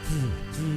Satu.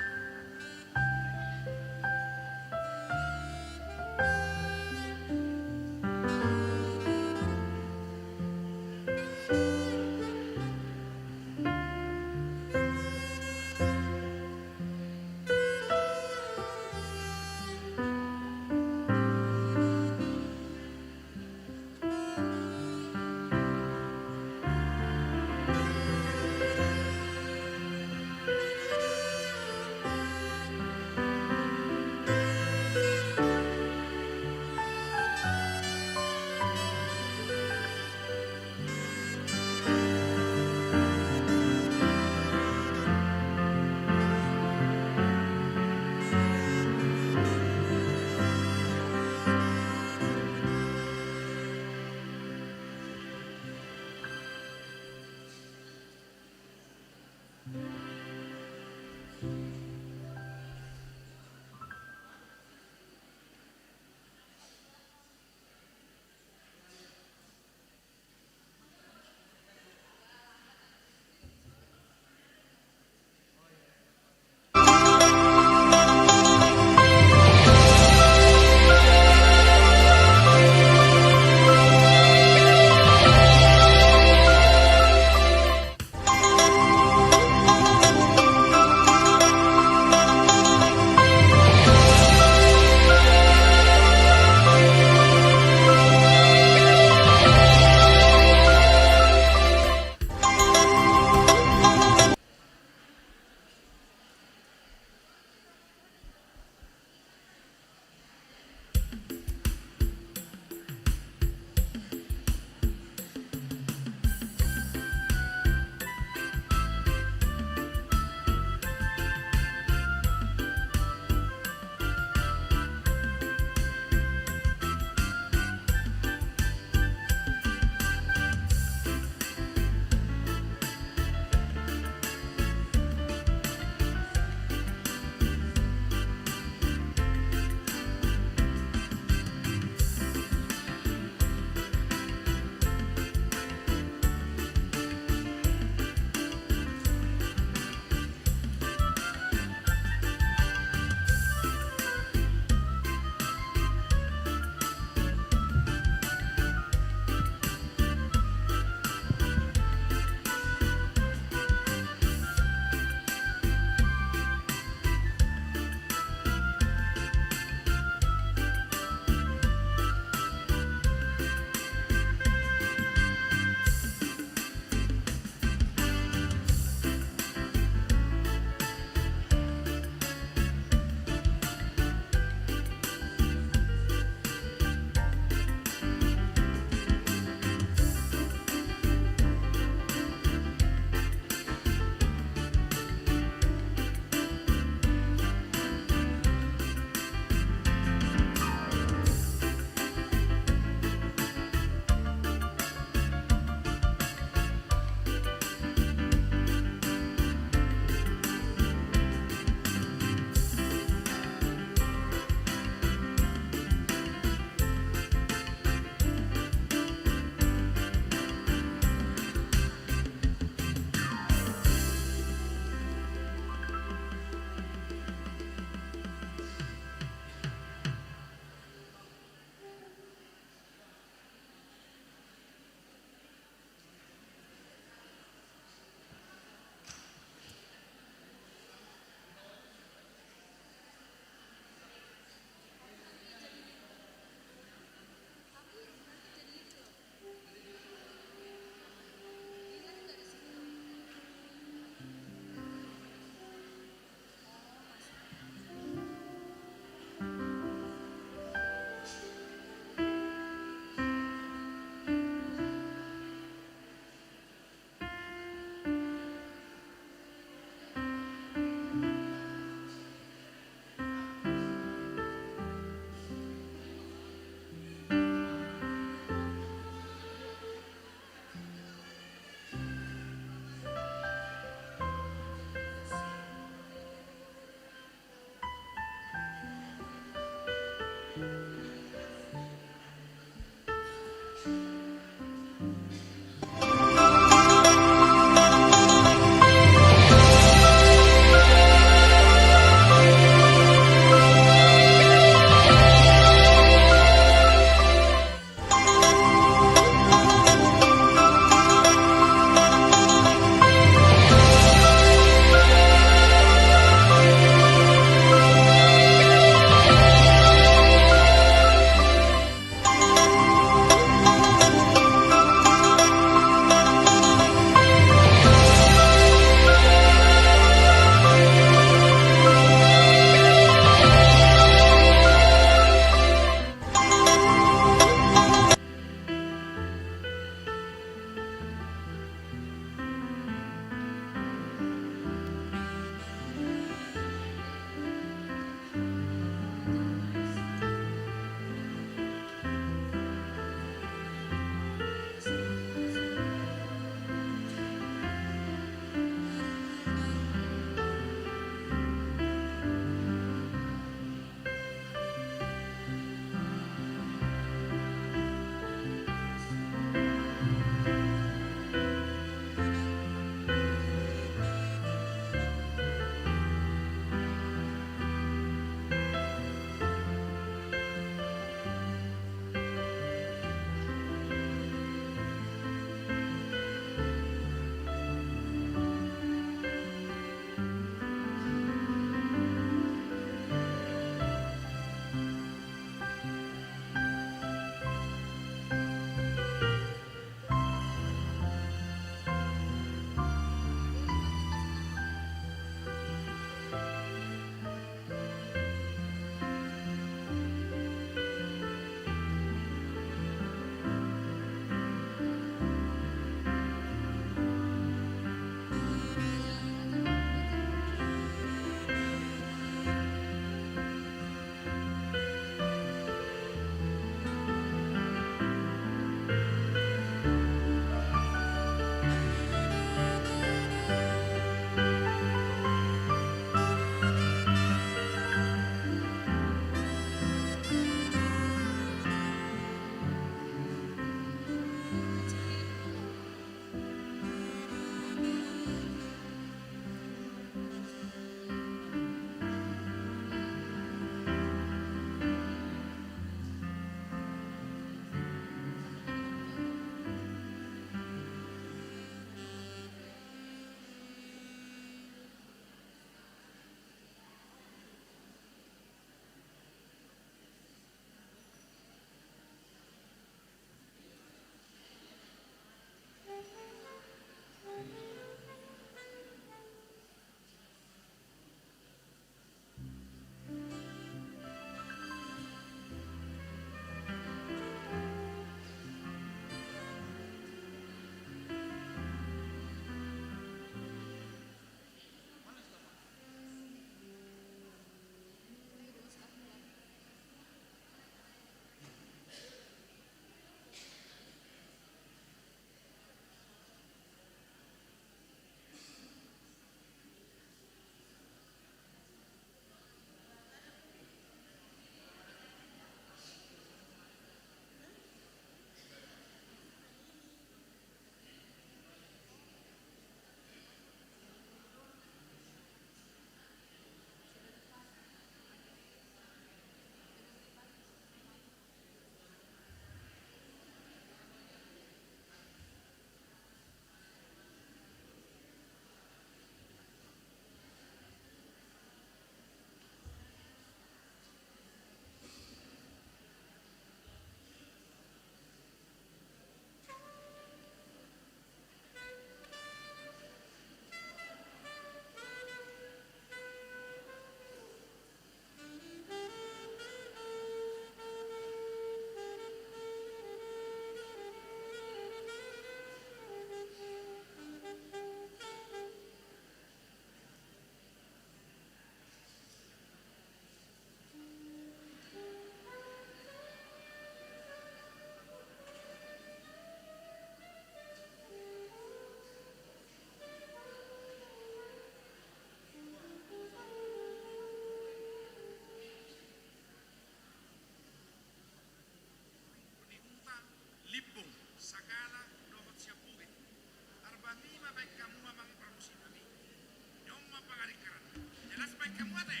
baik kamu ate.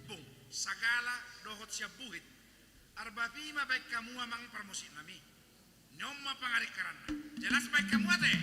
Bung, sagala dohot siya buhit. Arbapi baik kamu amang promosi nami. Nyoma pangarik karana. Jelas baik kamu ate.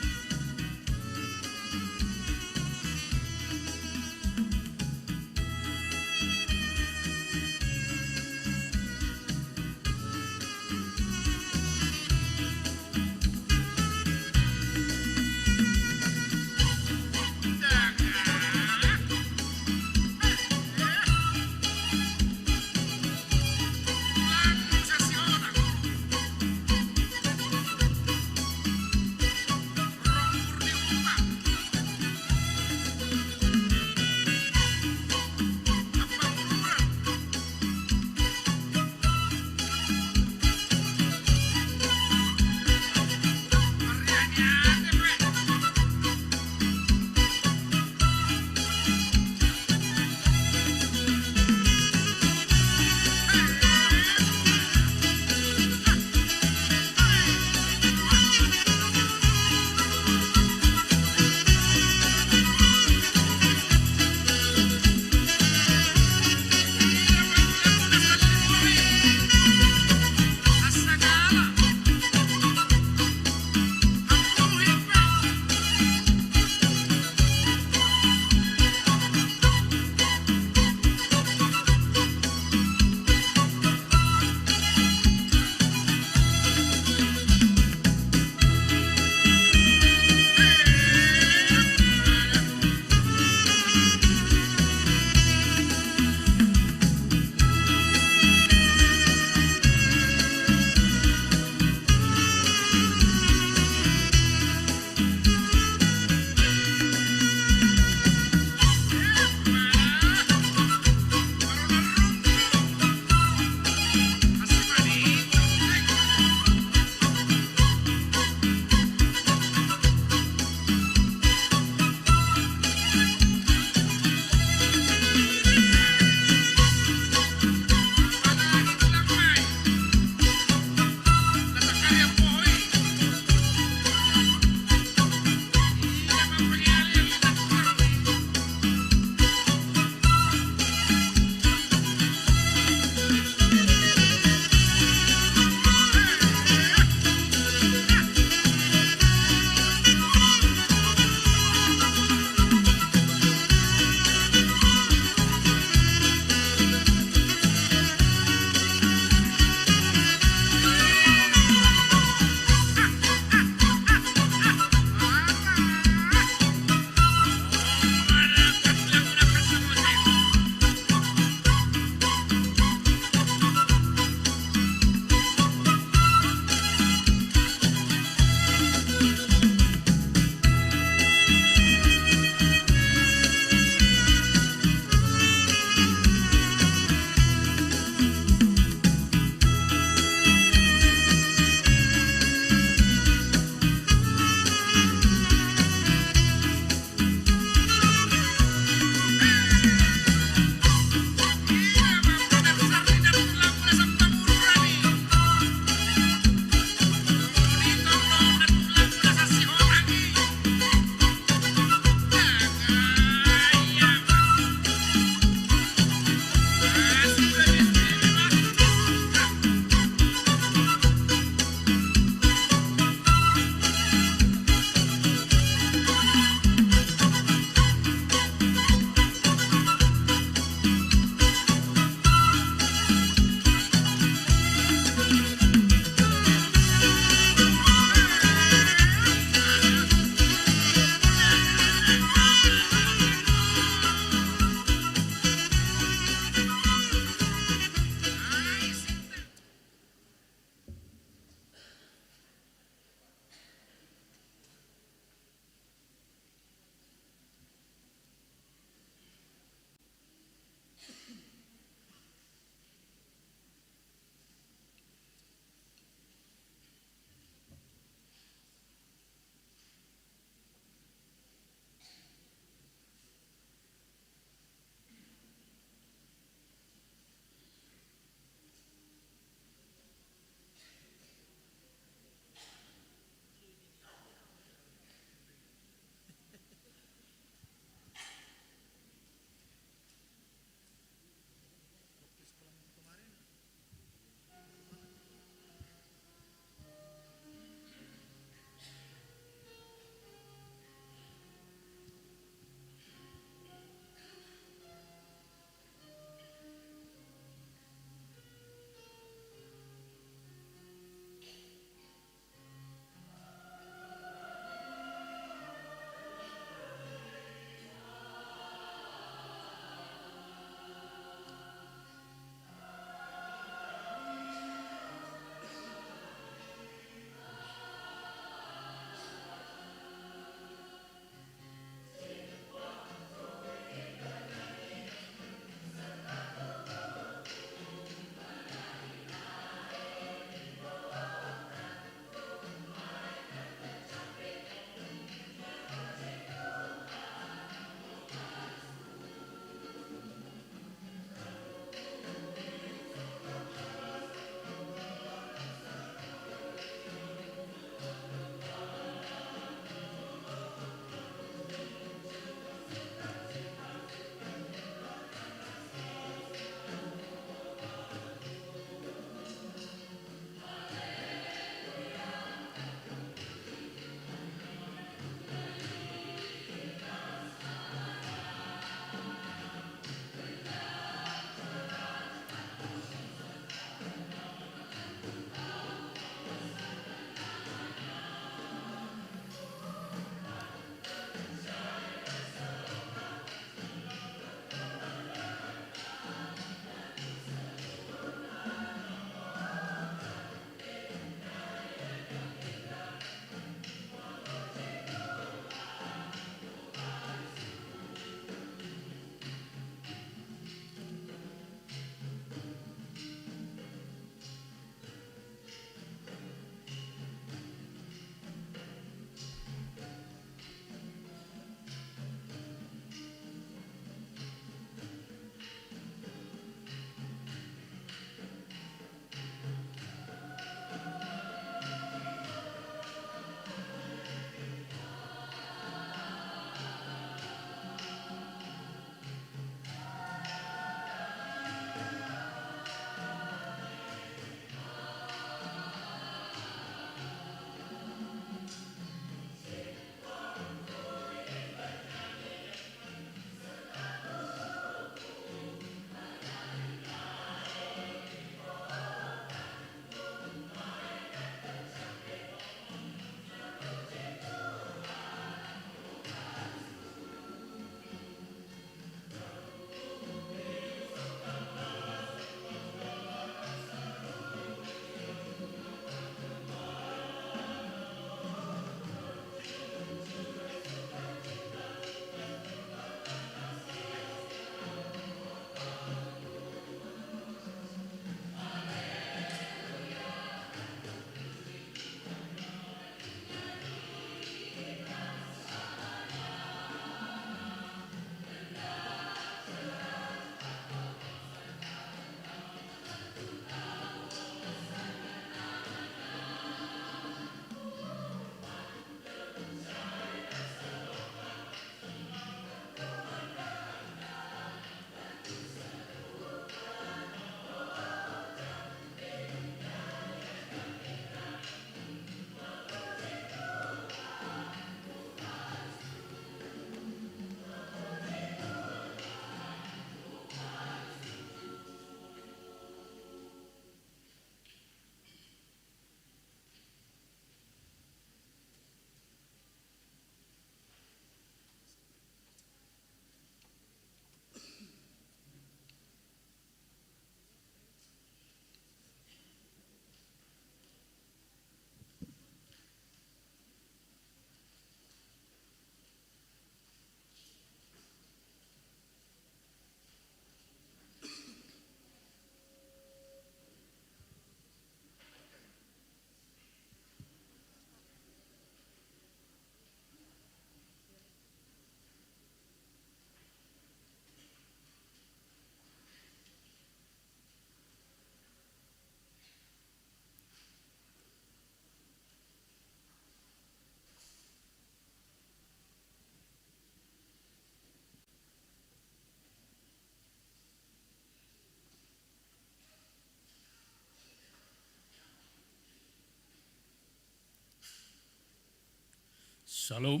Shalom.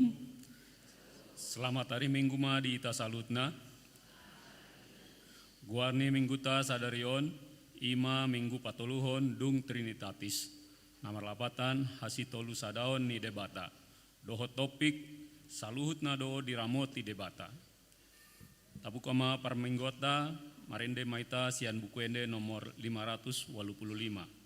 Selamat hari Minggu ma di ita salutna. Guarni minggu ta sadarion, ima minggu patoluhon dung trinitatis. Namar lapatan hasitolu sadaon ni debata. Doho topik saluhut na do diramoti debata. Tabukama parmenggota marende maita sian bukuende nomor 585.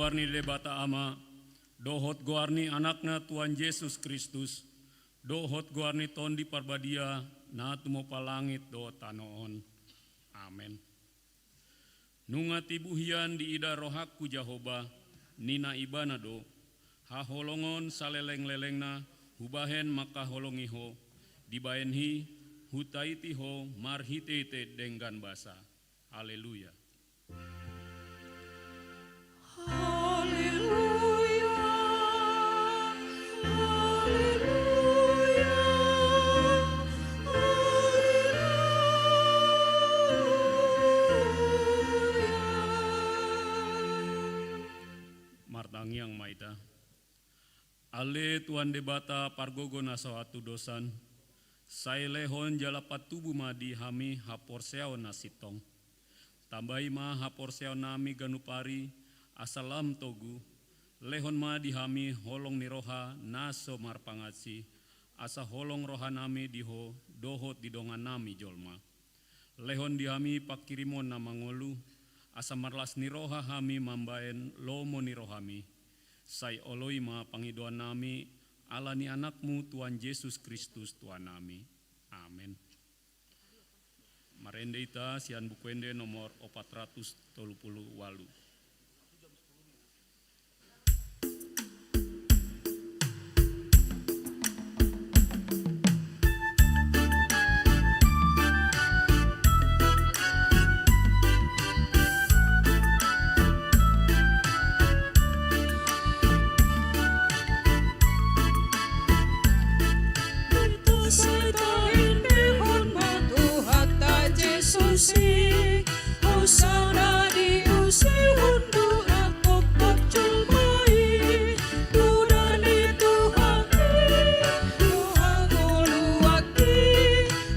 guarni debata ama, dohot guarni anakna Tuhan Yesus Kristus, dohot guarni tondi parbadia, na tumo palangit do tanoon. Amen. Nunga tibuhian di ida rohakku Jahoba, nina ibana do, haholongon saleleng-lelengna, hubahen maka holongiho, dibaenhi, hutaitiho, marhitete denggan basa. Haleluya. Haleluya, haleluya, haleluya. Martangi yang maita. Ale Tuan debata pargogo nasawatu dosan, sailehon jalapat tubuh madi hami haporseo nasitong. Tambahi ma haporseo nami ganupari asalam togu, lehon ma dihami holong niroha naso marpangatsi, asa holong roha nami diho dohot didongan nami jolma. Lehon dihami pakirimon na mangolu, asa marlas niroha hami mambaen lomo nirohami. Sai oloi ma pangidoan nami, alani anakmu Tuhan Yesus Kristus Tuhan nami. Amin. Marende ita sian bukuende nomor 438. Hosana di usi hundu aku pacul mai, tudani Tuhaki, Tuhan goluaki,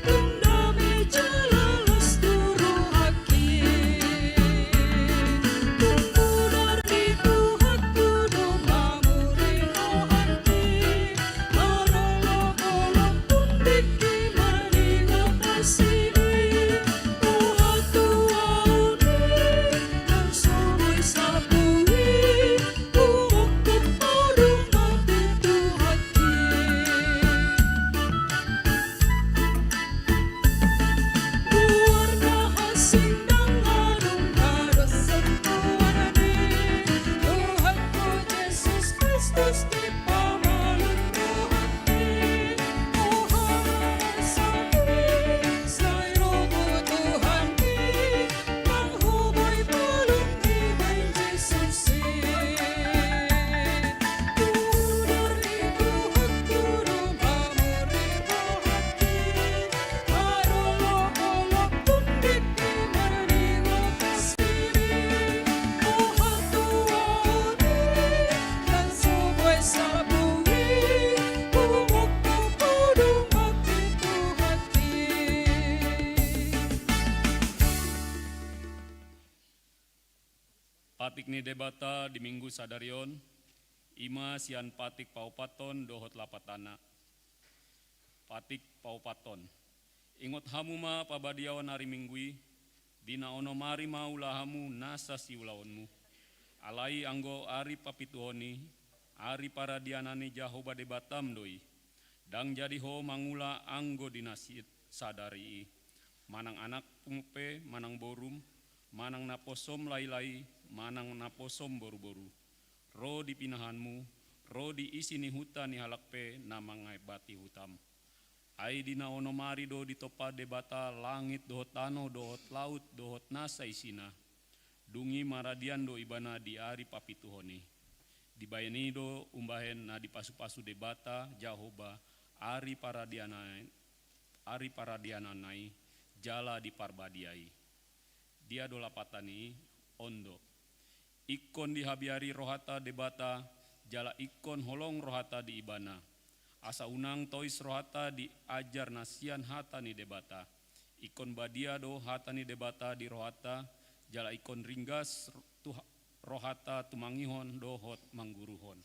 tundami jalalas turuhaki. Tungkudar di Tuhanku domamuri rohaki, marolo-olo tundiki maniga kasini. Patik ni debata di minggu sadarion, ima sian patik paupaton dohot lapatana. Patik paupaton. Ingot hamu ma pabadiawan hari minggui, dina ono mari mau lahamu nasa si ulawanmu. Alai anggo ari papituhoni, ari para dianani Jahoba debatam doi. Dang jadi ho mangula anggo dinasi sadari. Manang anak pumpe, manang borum, manang naposom lai-lai, manang naposom boru-boru. Ro di pinahanmu, ro di isi ni hutan ni halakpe namangai bati hutam. Ai dina ono mari do ditopa debata langit dohot tano dohot laut dohot nasa isina. Dungi maradian do ibana di ari papituhoni. Dibayani do umbahen na dipasu-pasu debata Jahoba ari paradianai jala di parbadiai. Dia do lapatani ondo. Ikon dihabiari rohata debata, jala ikon holong rohata di ibana. Asa unang tois rohata di ajar nasian hata ni debata. Ikon badia do hata ni debata di rohata, jala ikon ringgas rohata tumangihon dohot mangguruhon.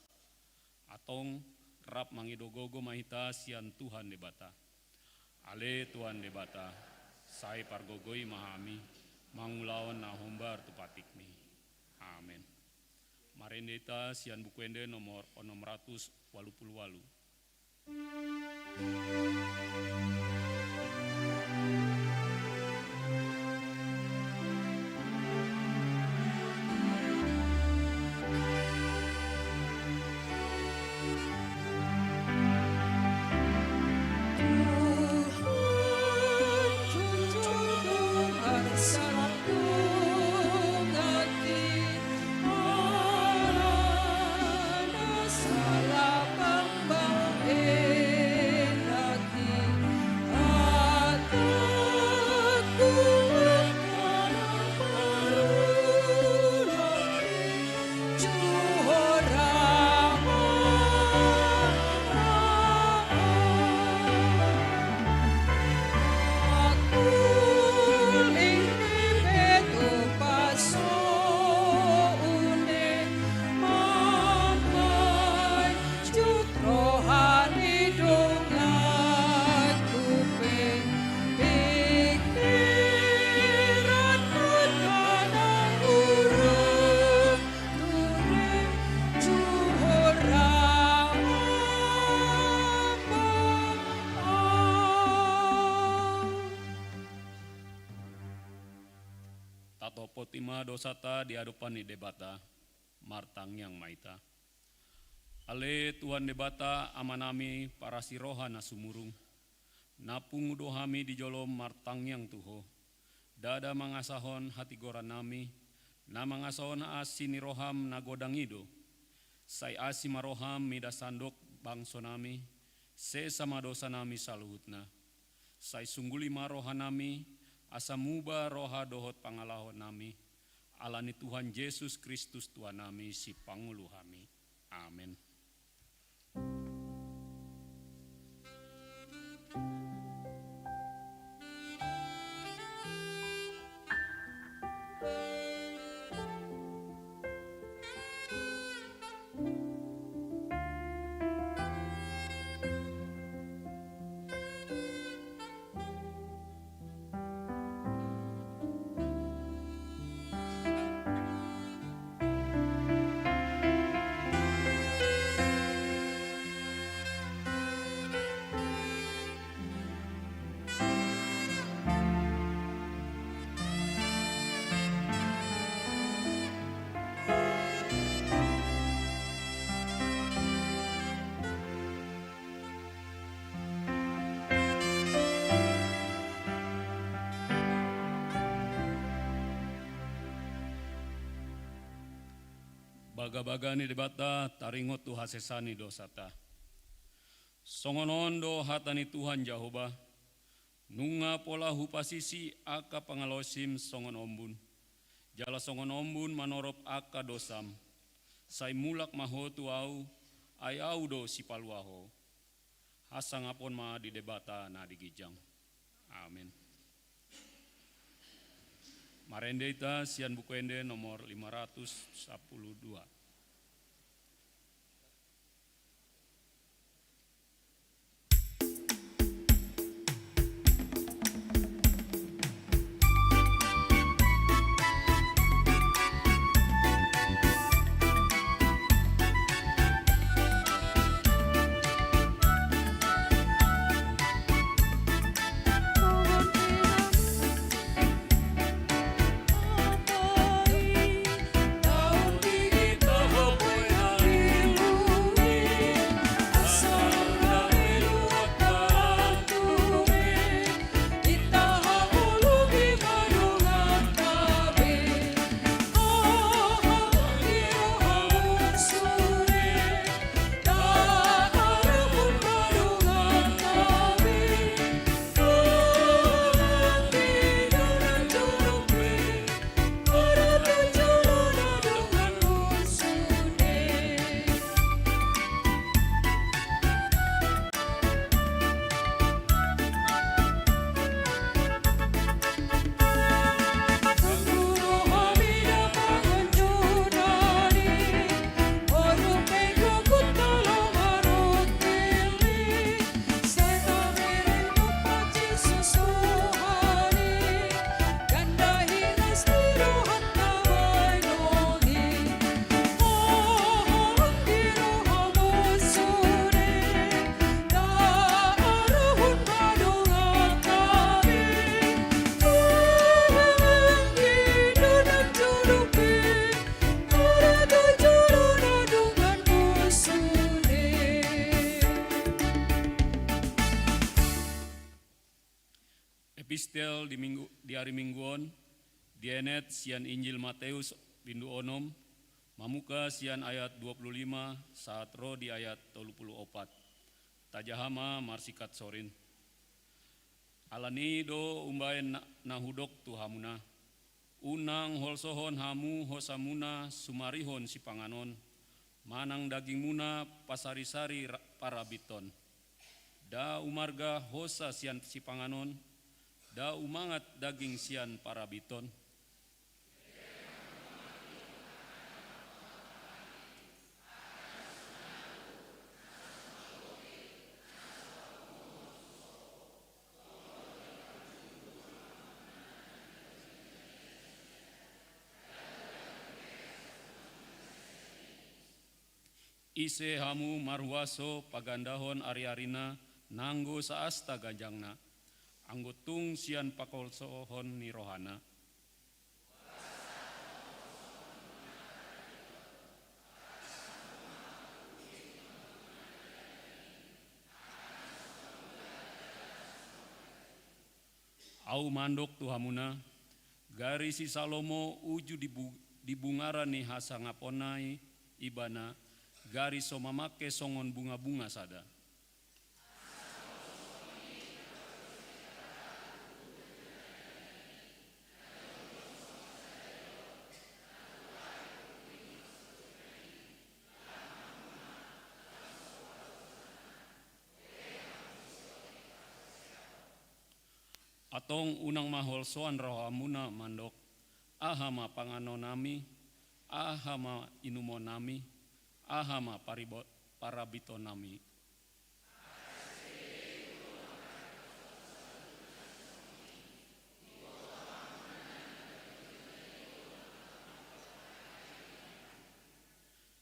Atong rap mangidogogo mahita sian Tuhan debata. Ale Tuhan debata, sai pargogoi mahami, mangulawan na hombar tu patikmi. Amen. Marendeta sian bukuende nomor 688. Tunjukkan salapku ngati alana salapang bangin lagi ataku lekanang parulaki juhorang Tato potima dosata di hadapan ni debata, martang yang maita. Ale Tuhan debata amanami para siroha na sumurung. Napung dohami di jolom martang yang tuho. Dada mangasahon hati goran nami, na mangasahon asini roham na godang ido. Sai asi maroham mida sandok bangso nami, se sama dosa nami saluhutna. Sai sungguli maroha nami, asa muba roha dohot pangalahon nami, alani Tuhan Yesus Kristus Tuhan nami si pangulu kami. Amin. Baga-bagani debata taringot tu hasesani dosata. Songonondo hatani Tuhan Jehovah, nunga pola hupasisi aka pangalosim songon ombun. Jala songon ombun manorop aka dosam. Sai mulak mahotu au, ay au do si paluaho. Hasang apon ma di debata na digijang. Amin. Marendeta sian bukuende nomor 512. daun gigit Epistel di hari mingguon, dienet sian Injil Matius bindu onom, mamuka sian ayat 25 saat roh di ayat 34. Tajahama marsikat sorin. Alani do umbaen nahudok tuhamuna. Unang holsohon hamu hosamuna sumarihon si panganon. Manang daging muna pasari-sari parabiton. Da umarga hosa sian si panganon. Da umangat daging sian parabiton. Ise hamu marhuaso pagandahon ari-arina nanggo saasta gajangna. Anggotung sian pakolsohon ni rohana. Au mandok tuhamuna, gari si Salomo uju dibungara ni hasa ngaponai ibana, gari so mamake songon bunga-bunga sada. Atong unang maholsoan rohamuna mandok, ahama panganonami, ahama inumonami, ahama parabitonami.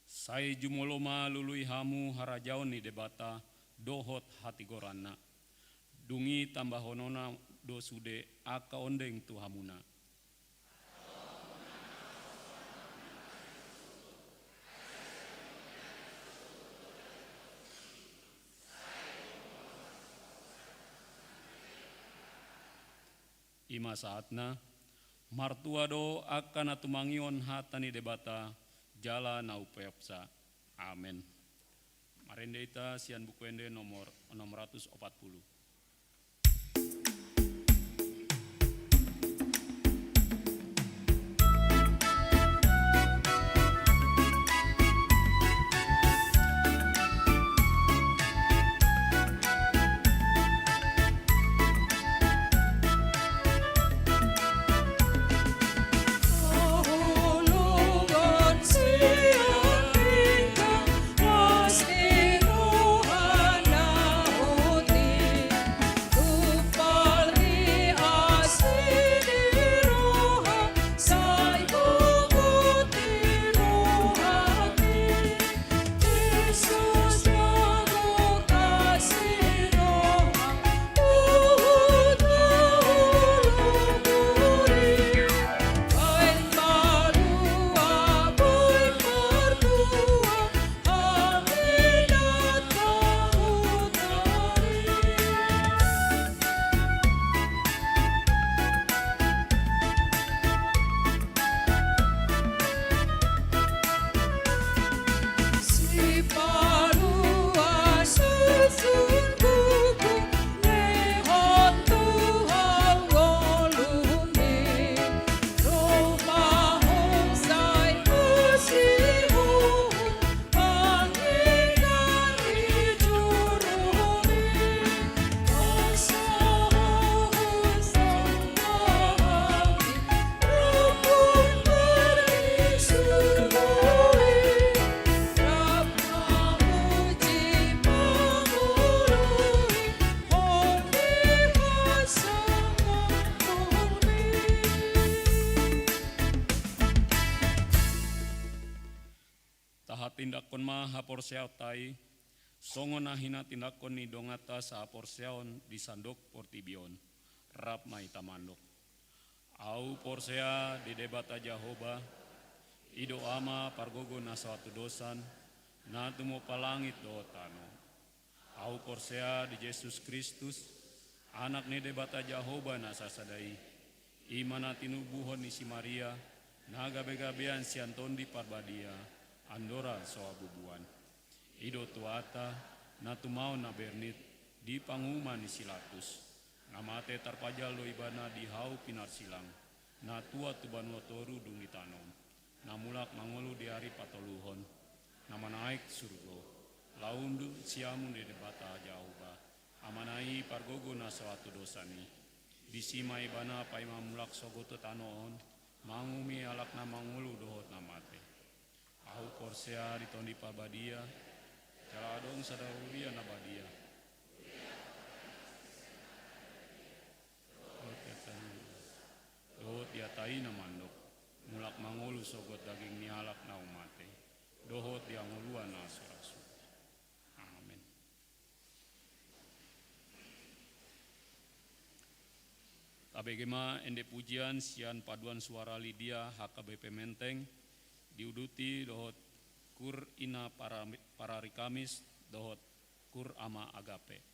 Sai jumoloma lului hamu harajaon ni debata, dohot hati gorana. Dungi tambah honona do sude aka ondeng tuhamuna. Ima saatna martua do akan atumangion hatani debata jala na upayapsa. Amen. Marendeita sian buku ende nomor 640. Tindakon ma haporseao tai, songon nahina tindakon ni dongata sa haporseaon di sandok portibion, rap mai tamandok. Au porsea di debata Jahoba, ido ama pargogo na suatu dosan, na tumo palangit do tano. Au porsea di Yesus Kristus, anak ni debata Jahoba na sasadai, imana tinubuhon ni si Maria, nagabe-gabean si Antondi Parbadia, andora soa bubuan. Ido tuata, na tumao na bernit, di panguman ni Silatus, ngamate tarpajal do ibana di hau pinar silang, na tua tubanua toru dungi tanom, na mulak mangolu di hari patoluhon, nama naik surgo, laundu siamun di debata Jahoba, amanai pargogo na suatu dosani, disima ibana paima mulak sogoto tanoon, mangumi alak na mangulu dohot namate. Ahu korsea di tondi Parbadia, jaladong sadaruria na badia. Dohot diatai na mandok, mulak mangulu sogot daging nialak na umate, dohot dianguluan na surasu. Amin. Tabegema ende pujian sian paduan suara Lydia HKBP Menteng, diuduti dohot kur ina para rikamis, dohot kur ama agape.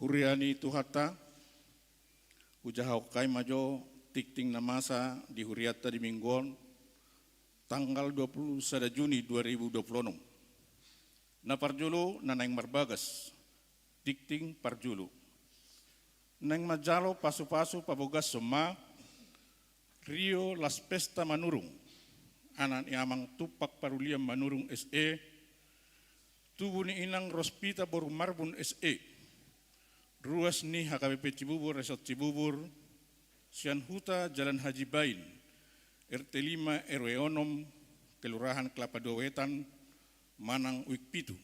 Huriani Tuhata, Ujahau Kai Majo, Tikting Namasa di Huriata di Minggon, tanggal 21 Juni 2026. Na Parjulu, Nanang Marbagas, Tikting Parjulu. Nang Majalo, Pasu-Pasu, Pabogas Soma, Rio Las Pesta Manurung, anak ni amang Tupak Paruliam Manurung SE, tubuh ni inang Rospita Boru Marbun SE, ruas ni HKBP Cibubur, Resort Cibubur, Sian Huta Jalan Haji Bain, RT 5 RW Onom, Kelurahan Kelapa Dua Wetan, Manang Wikpitu.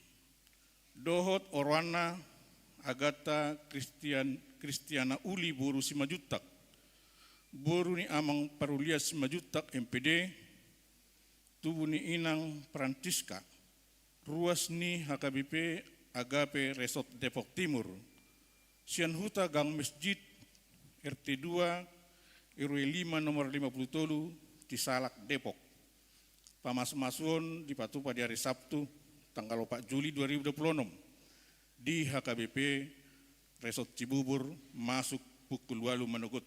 Dohot Orwana Agata Kristiana Uli Boru Simajutak, Boru ni amang Parulia Simajutak MPD, tubuh ni inang Francisca, ruas ni HKBP Agape Resort Depok Timur, Sian Huta Gang Masjid, RT 2 RW 5 nomor 57, Cisalak Depok. Pamas-masuon di Patupa di hari Sabtu, tanggal 4 Juli 2026, di HKBP Resort Cibubur, masuk pukul 8 menugut.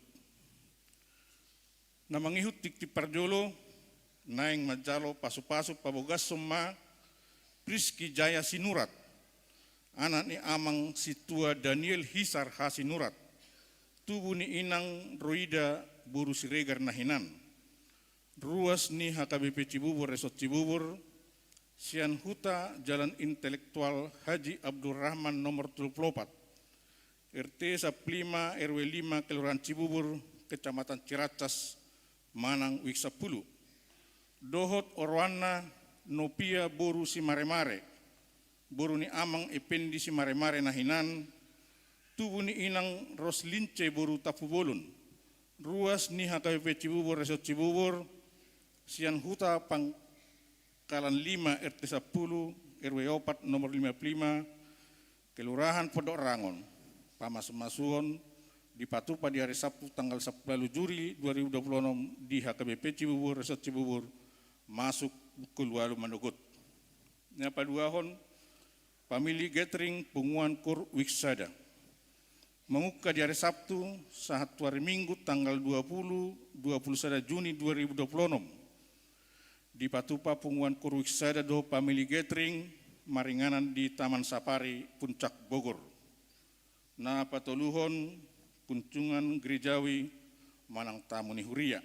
Na mangihut Tikti Parjolo, Naing Majalo, Pasu-Pasu, Pabogas Soma, Priski Jaya Sinurat, anak ni amang Situa Daniel Hisar Hasinurat, tubuh ni inang Roida Buru Siregar Nahinan, ruas ni HKBP Cibubur, Resort Cibubur, Sian Huta Jalan Intelektual Haji Abdurrahman nomor 34, RT 15 RW 5 Kelurahan Cibubur, Kecamatan Ciracas, Manang Wiksapulu. Dohot Orwana Nopia Boru Simaremare, Boru ni amang Ependi Simaremare Nahinan, tubuh ni inang Roslince Boru Tapubolun, ruas ni HKBP Cibubur, Resort Cibubur, Sian Huta Pangkalan 5 RT 10 RW 4 nomor 55, Kelurahan Pondok Rangon. Pamas-masuon di Patupa di hari Sabtu tanggal 10 Juli 2026 di HKBP Cibubur, Resort Cibubur, masuk pukul 8 menugut. Nyapa duahon, pamili gathering punguan kur wiksada. Menguka di hari Sabtu, saat hari Minggu tanggal 21 Juni 2026. Di Patupa punguan kur wiksada do pamili gathering maringanan di Taman Sapari, Puncak Bogor. Na patoluhon kunjungan gerejawi Manang Tamu ni Huria.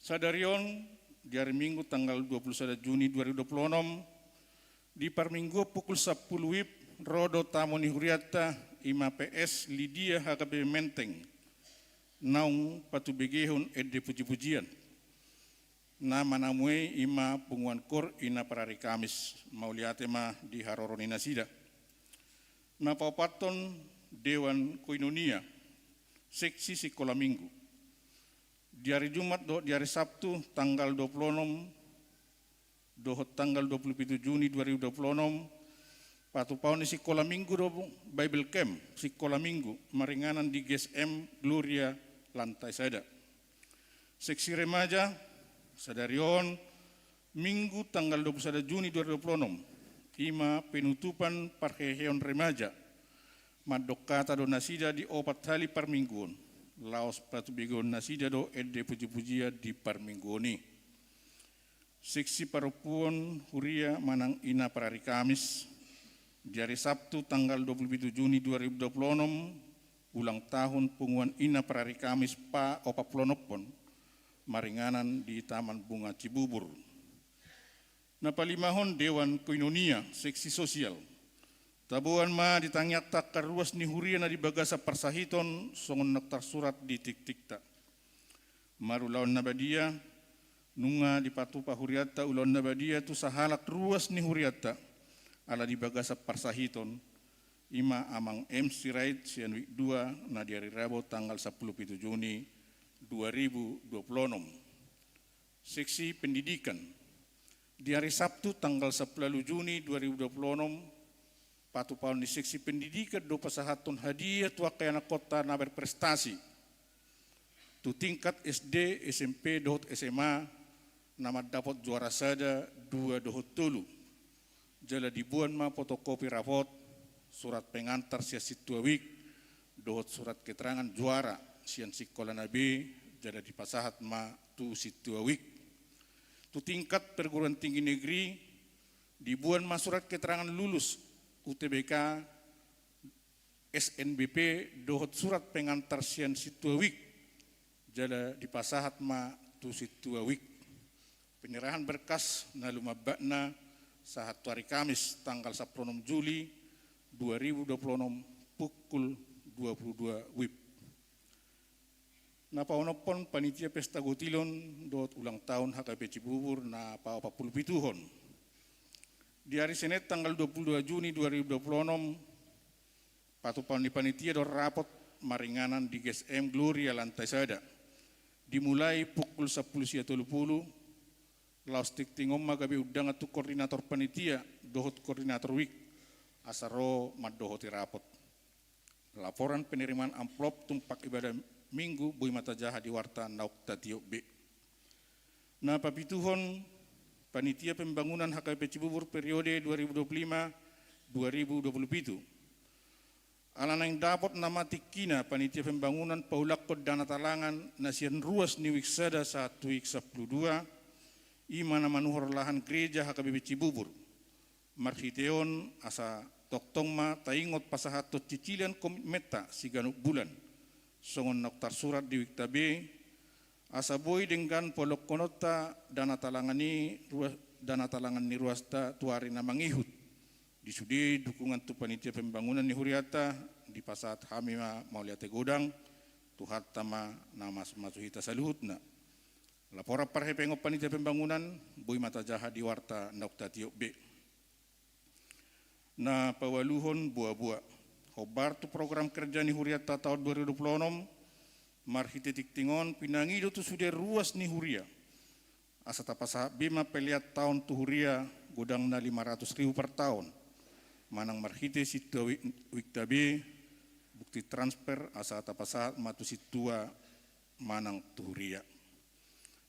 Sadarion di hari Minggu tanggal 21 Juni 2026 di Parminggo pukul 10 WIB Rodo Tamu ni Huriata Ima PS Lydia HKB Menteng naung patu begehon ede puji-pujian na manamue ima punguan kor ina parari Kamis mauliate ma di Haroroni Nasida. Na paupaton Dewan Koinonia seksi Sekolah Minggu di hari Jumat di hari Sabtu tanggal 26 dohot tanggal 27 Juni 2026 patupaon di Sekolah Minggu do Bible Camp Sekolah Minggu maringanan di GSM Gloria Lantai Sada. Seksi remaja sadarion Minggu tanggal 21 Juni 2026 ima penutupan parheheon remaja madokata do nasida di opat hali parmingguon laos patu begon nasida do ede puji-pujia di parminggoni. Seksi parupuan Huria Manang Ina parari Kamis di hari Sabtu tanggal 27 Juni 2026 ulang tahun punguan Ina parari Kamis pa opa plonopon maringanan di Taman Bunga Cibubur. Napalimahon Dewan Koinonia seksi sosial tabuan ma ditangyak takar ruas ni Huria na di bagasa parsahiton songon naktar surat di tik-tikta marulaon nabadia nunga di Patupa Huriata ulon nabadia tu sahalak ruas ni Huriata ala di bagasa parsahiton ima amang MC Right sian wik 2 na di hari Rabu tanggal 10 Juni 2026. Seksi pendidikan di hari Sabtu tanggal 10 Juni 2026 patupaon di seksi pendidikan do pasahaton hadiah tua kayana kota na berprestasi tu tingkat SD, SMP, dohot SMA nama dapat juara sada 2 dohot tulu jala dibuan ma fotokopi rapot surat pengantar sia situawik, dohot surat keterangan juara sian sikola nabi jadi di pasahat ma tu situawik. Tu tingkat perguruan tinggi negeri dibuat ma surat keterangan lulus UTBK SNBP dohot surat pengantar sian situawik jadi di pasahat ma tu situawik. Penyerahan berkas na lumabakna saat hari Kamis tanggal 10 Juli 2026 pukul 22 WIB. Na paunapon panitia pesta gotilon dot ulang tahun HKP Cibubur na pa-47. Di hari Senin tanggal 22 Juni 2026 patupan di panitia dot rapot maringanan di GSM Gloria lantai sada. Dimulai pukul 10.30 Laustik tingom magabi udang atu koordinator panitia dohot koordinator wik asaro madohoti rapot. Laporan penerimaan amplop tumpak ibadah minggu bui mata jaha di warta nauk tatio B. Na papituhon panitia pembangunan HKP Cibubur periode 2025-2027. Alana yang dapat nama tikina panitia pembangunan paulakot dana talangan nasian ruas ni wiksada 1x12 imana manuhor lahan gereja HKBP Cibubur. Marhiteon asa toktongma taingot pasahatot cicilan komitmeta siganuk bulan. Songon noktar surat di Wiktabe asa boy dengan polok konota dana talangan ni ruasta tuari na mangihut. Disudi dukungan tu panitia pembangunan ni huriata di pasahat hamima mauliate godang tuhat tama nama masuhita saluhutna. Laporan parhepengop panitia pembangunan bui mata jaha di warta naukta tiok B. Na pawaluhon buah-buah. Hobar tu program kerja ni huriata tahun 2026 marhite tiktingon pinangido tu sudah ruas ni huria. Asa tapasa bima peliat tahun tu huria godang na 500.000 per tahun. Manang marhite situa wiktabe bukti transfer asa tapasa matu situa manang tu huria.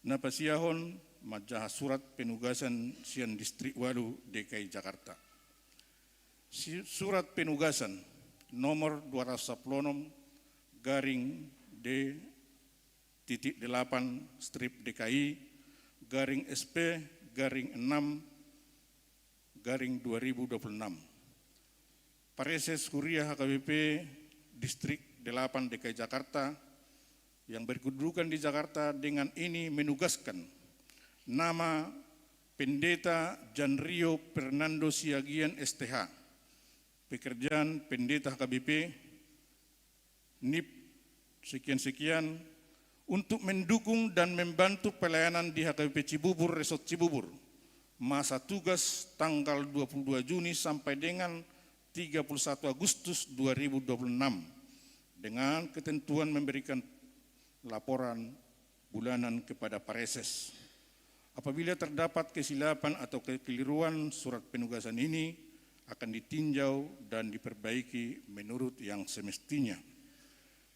Na pasiyahon majaha surat penugasan sian distrik Walu DKI Jakarta. Surat penugasan nomor 216 garing D.8 strip DKI garing SP garing 6 garing 2026. Pareses Kuria HKBP distrik 8 DKI Jakarta yang berkedudukan di Jakarta dengan ini menugaskan nama Pendeta Janrio Fernando Siagian STH, pekerjaan Pendeta HKBP, NIP sekian-sekian untuk mendukung dan membantu pelayanan di HKBP Cibubur, Resort Cibubur, masa tugas tanggal 22 Juni sampai dengan 31 Agustus 2026 dengan ketentuan memberikan laporan bulanan kepada Pareses. Apabila terdapat kesilapan atau kekeliruan surat penugasan ini akan ditinjau dan diperbaiki menurut yang semestinya.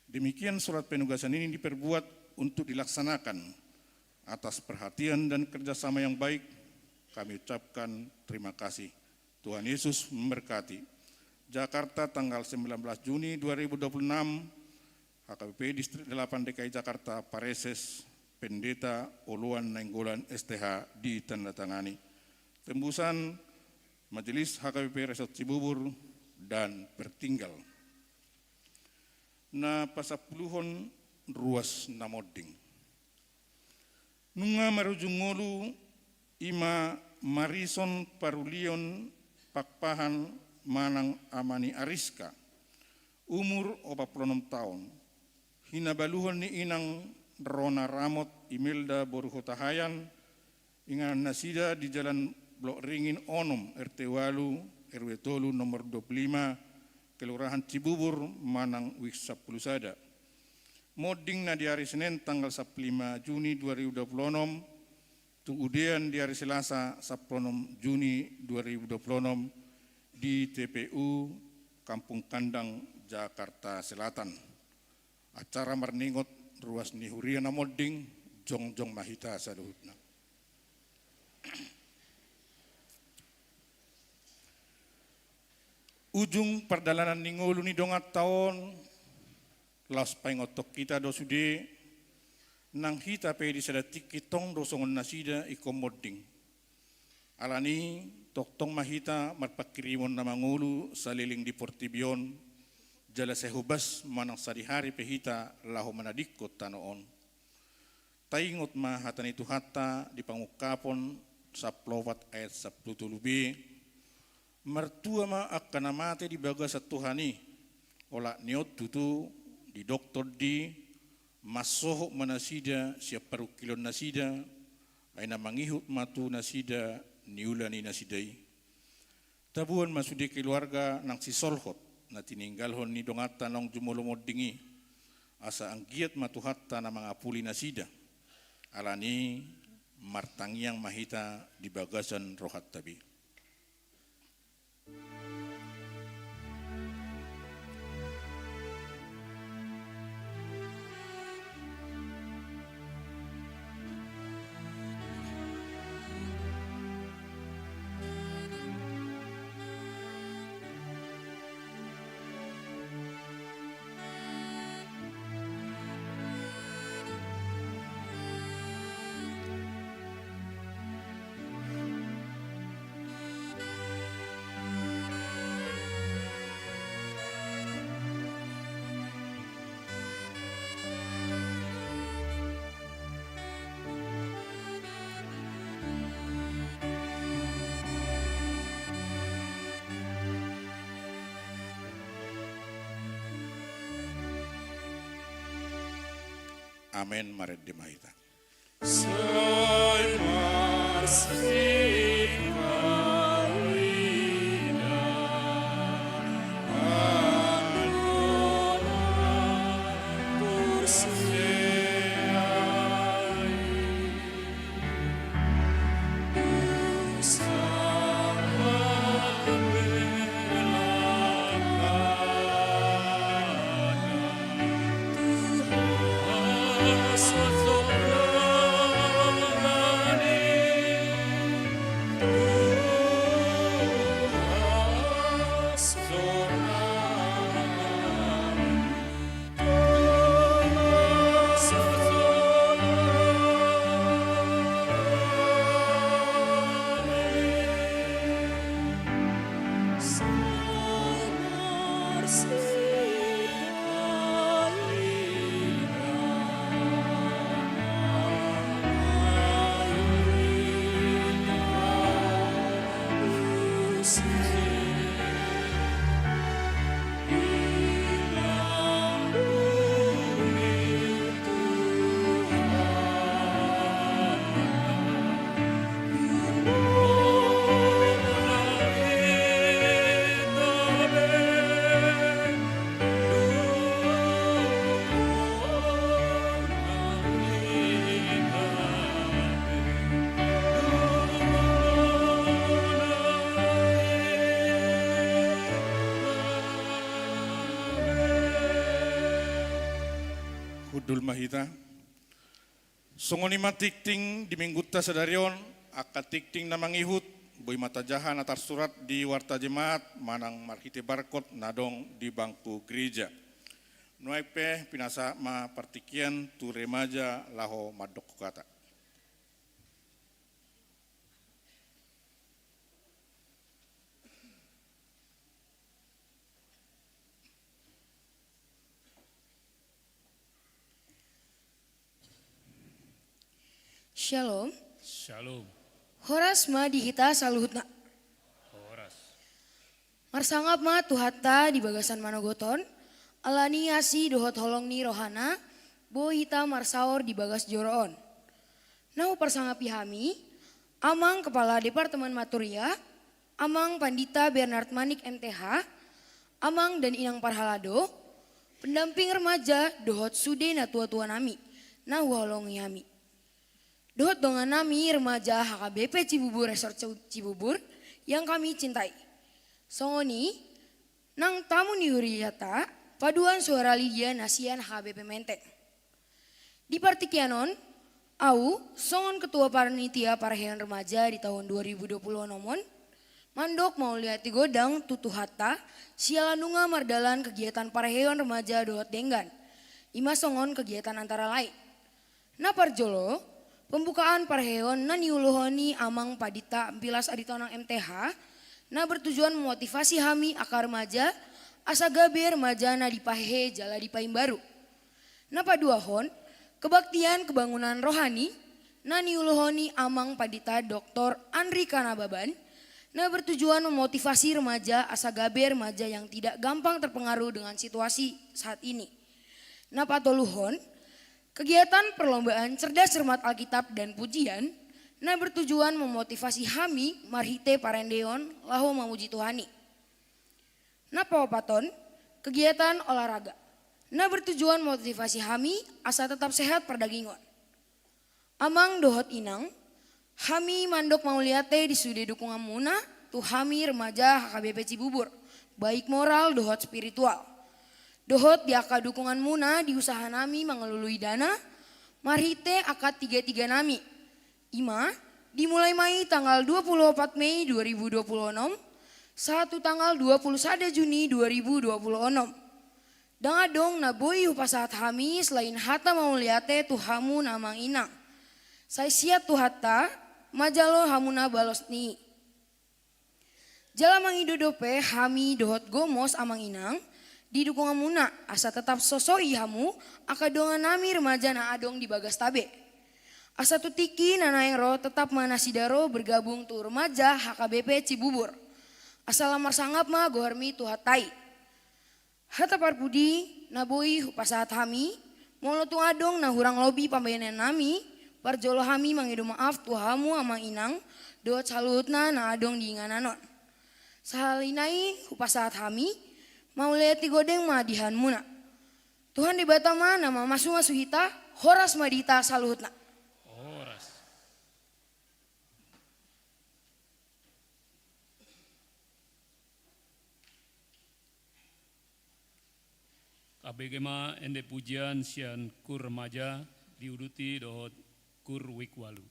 Demikian surat penugasan ini diperbuat untuk dilaksanakan. Atas perhatian dan kerjasama yang baik kami ucapkan terima kasih. Tuhan Yesus memberkati. Jakarta tanggal 19 Juni 2026 HKBP Distrik 8 DKI Jakarta Pareses Pendeta Oluan Nainggolan STH ditandatangani. Tembusan Majelis HKBP Resort Cibubur dan bertinggal. Na pasapuluhon ruas namoding. Nunga marujungolu ima Marison Parulion Pakpahan Manang Amani Ariska umur 46 tahun. Hinabaluhon ni inang Rona Ramot Imelda Boruhotahayan ingan nasida di jalan Blok Ringin Onom RT Walu RW Tolu nomor 25 Kelurahan Cibubur Manang Wik 10 Sada. Moding na di hari Senin tanggal 15 Juni 2026 tuudian di hari Selasa 10 Juni 2026 di TPU Kampung Kandang Jakarta Selatan. Acara marningot ruas nihuria na moding jongjong mahita sa luhutna. ujung perjalanan ningolu ni dongat tahun las paingotok kita do sude nang hita pe di sadatik kitong do songon nasida ikomoding alani toktong mahita marpakirimon na mangulu saliling di Portibion jala sehubas manang sarihari pehita lahu manadikot tanoon taingot ma hatan itu hata di pangukapon sa plowat ayat 10 mertua ma akan mate di bagas sa Tuhani ola niot tutu di doktor di masohok manasida siap parukilon nasida ay na mangihut matu nasida niulani nasidai tabuan masudi keluarga nang si solhot na tininggalhon ni dongata nong jumolomod dingi asa anggiat matuhatta na mga puli nasida alani martangiang mahita di bagasan rohat tabi. Amin maret di mahita. Hudul mahita. Songoni matikting di mingguta sadarion akatikting na mangihut boy matajahan atar surat di warta jemaat manang marhite barkot nadong di bangku gereja. Nuaipe pinasa ma partikian tu remaja laho madok kata. Shalom. Shalom. Horas ma dihita saluhutna. Horas. Marsangap ma tuhatta di bagasan manogoton. Alani asi dohot holong ni rohana. Bo hita marsaor di bagas joroon. Nau persangapi hami. Amang Kepala Departemen Maturia. Amang Pandita Bernard Manik MTH. Amang dan Inang Parhalado. Pendamping remaja dohot sude na tua-tua nami. Nah holongi hami. Dohot dongan nami remaja HKBP Cibubur Resort Cibubur yang kami cintai. Songoni, nang tamu niuriata, paduan suara Lydia Nasian HKBP Menteng. Di Partikianon, songon ketua panitia parahian remaja di tahun 2020 nomon, Mandok mau lihat di godang tutu hatta, sialanunga mardalan kegiatan pareheon remaja dohot denggan. Ima songon kegiatan antara lain. Na parjolo, pembukaan pareheon na niuluhoni amang padita pilas aditonang MTH, na bertujuan memotivasi hami akar remaja, asa gabe remaja na dipahehe jala di Paimbaru. Na paduahon, kebaktian kebangunan rohani, na niuluhoni amang padita Dr. Andri Kanababan, na bertujuan memotivasi remaja asa gabe remaja yang tidak gampang terpengaruh dengan situasi saat ini. Na patoluhon, kegiatan perlombaan cerdas cermat Alkitab dan pujian, na bertujuan memotivasi hami marhite parendeon lahu memuji Tuhani. Na pawapaton, kegiatan olahraga, na bertujuan motivasi hami asa tetap sehat perdagingon. Amang dohot inang, hami mandok mauliate di sude dukungan muna tu hami remaja HKBP Cibubur, baik moral dohot spiritual. Dohot di akad dukungan muna di usaha nami mengelului dana, marhite akad 33 nami. Ima dimulai Mei tanggal 24 Mei 2026, satu tanggal 21 Juni 2026. Dangadong na boy hupasahat hami selain hata mauliate tu hamu namang inang. Saya siap tu hatta majalo hamuna balosni. Jala mangidodope hami dohot gomos amang inang di dukungan muna asa tetap sosoi hamu akadongan nami remaja na adong di bagas tabe. Asa tutiki nanaeng roh tetap manasidaro bergabung tu remaja HKBP Cibubur. Asa lamar sangap mah goharmi tu hatai. Hata parpudi naboi hupasahat hami molo tu adong na hurang lobi pambayanan nami. Parjolo hami mangidu maaf tu hamu amang inang doa salutna na adong di ngananon. Sahalinai hupasahat hami mau lihat di godeng madihan muna. Tuhan di batama nama masunga suhita horas madita salutna. Horas. KBG ma ende pujian sian kur remaja diuduti dohot kur wikwalu.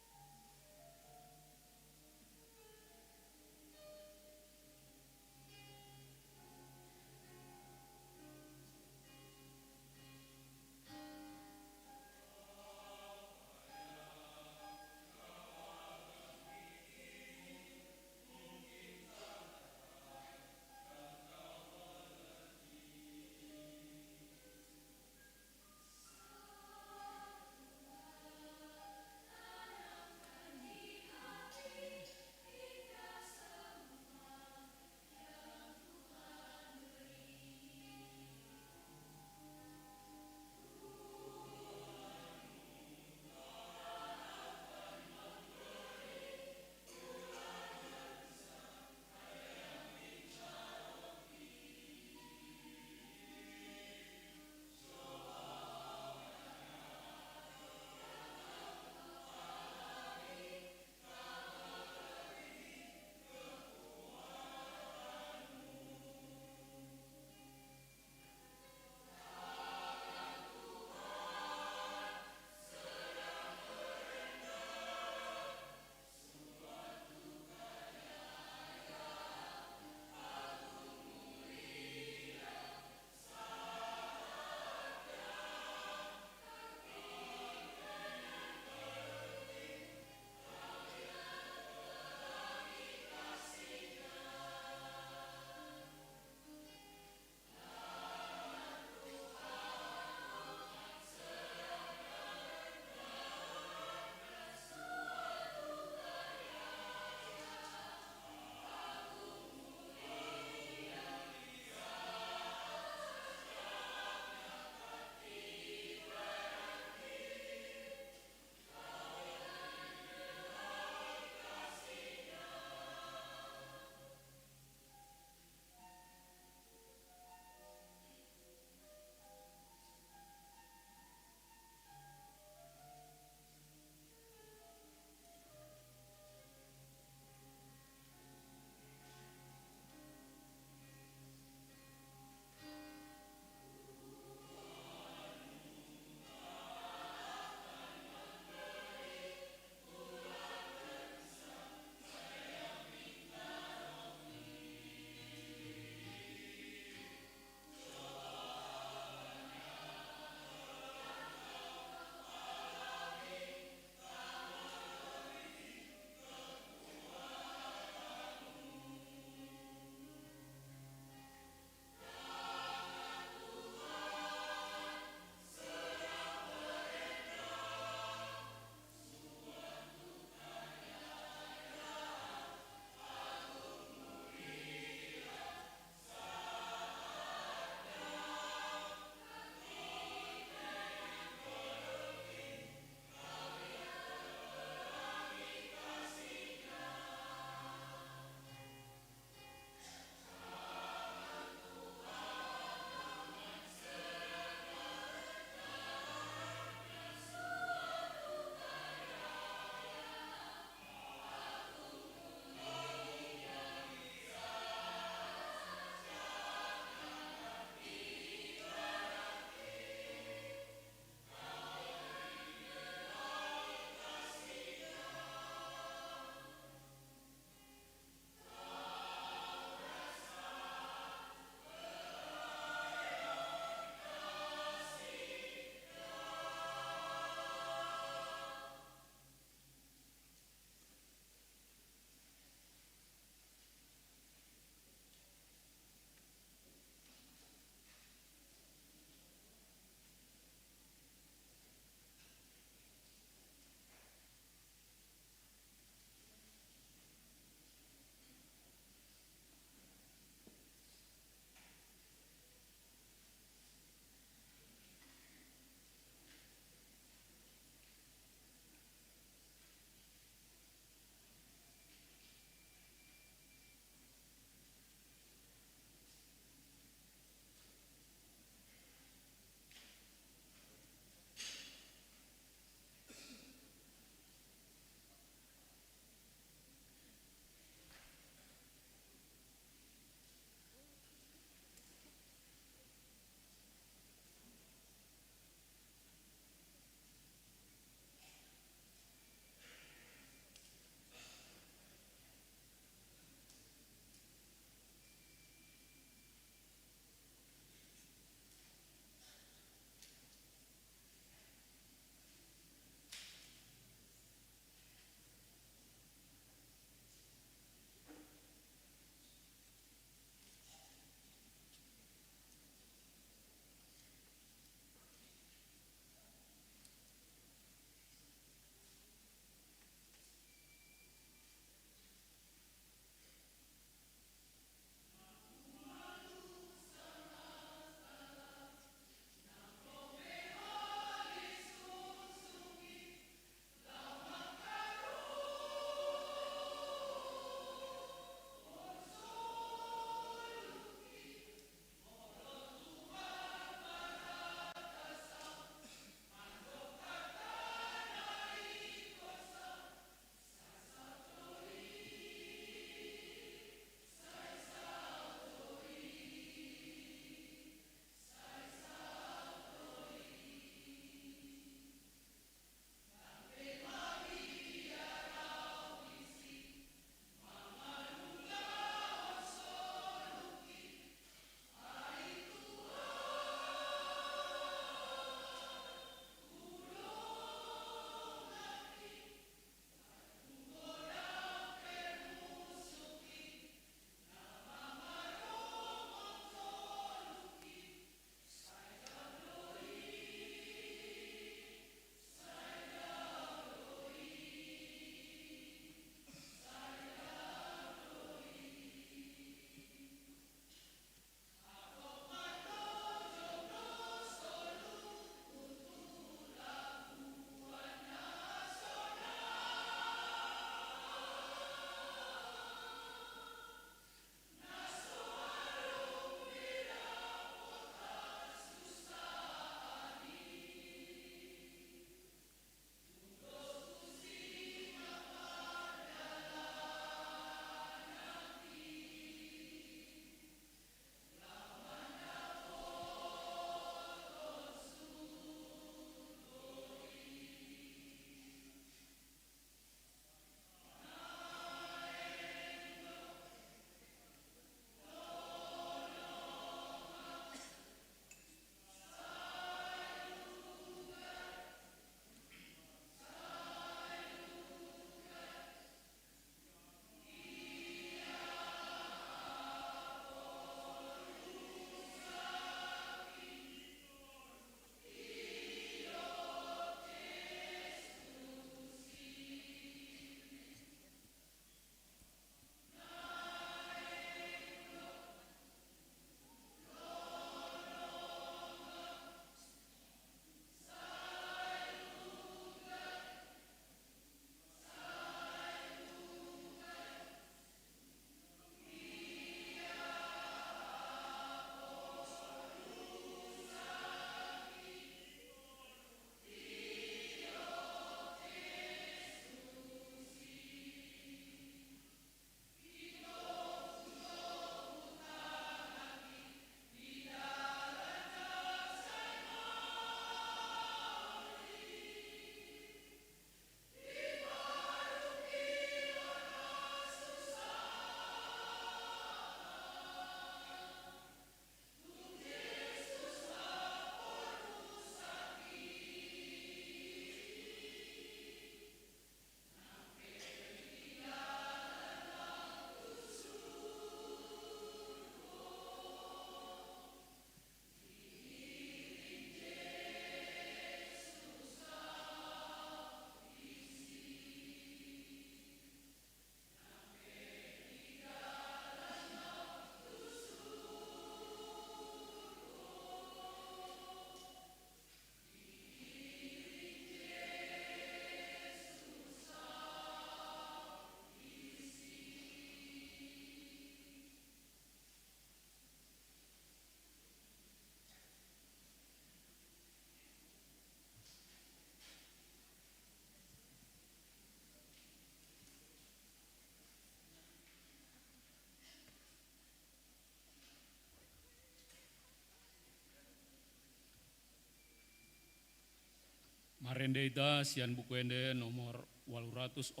Parende ita sian buku ende nomor 848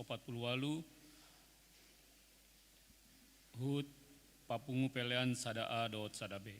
hut papungu pelean sada A dot sada B.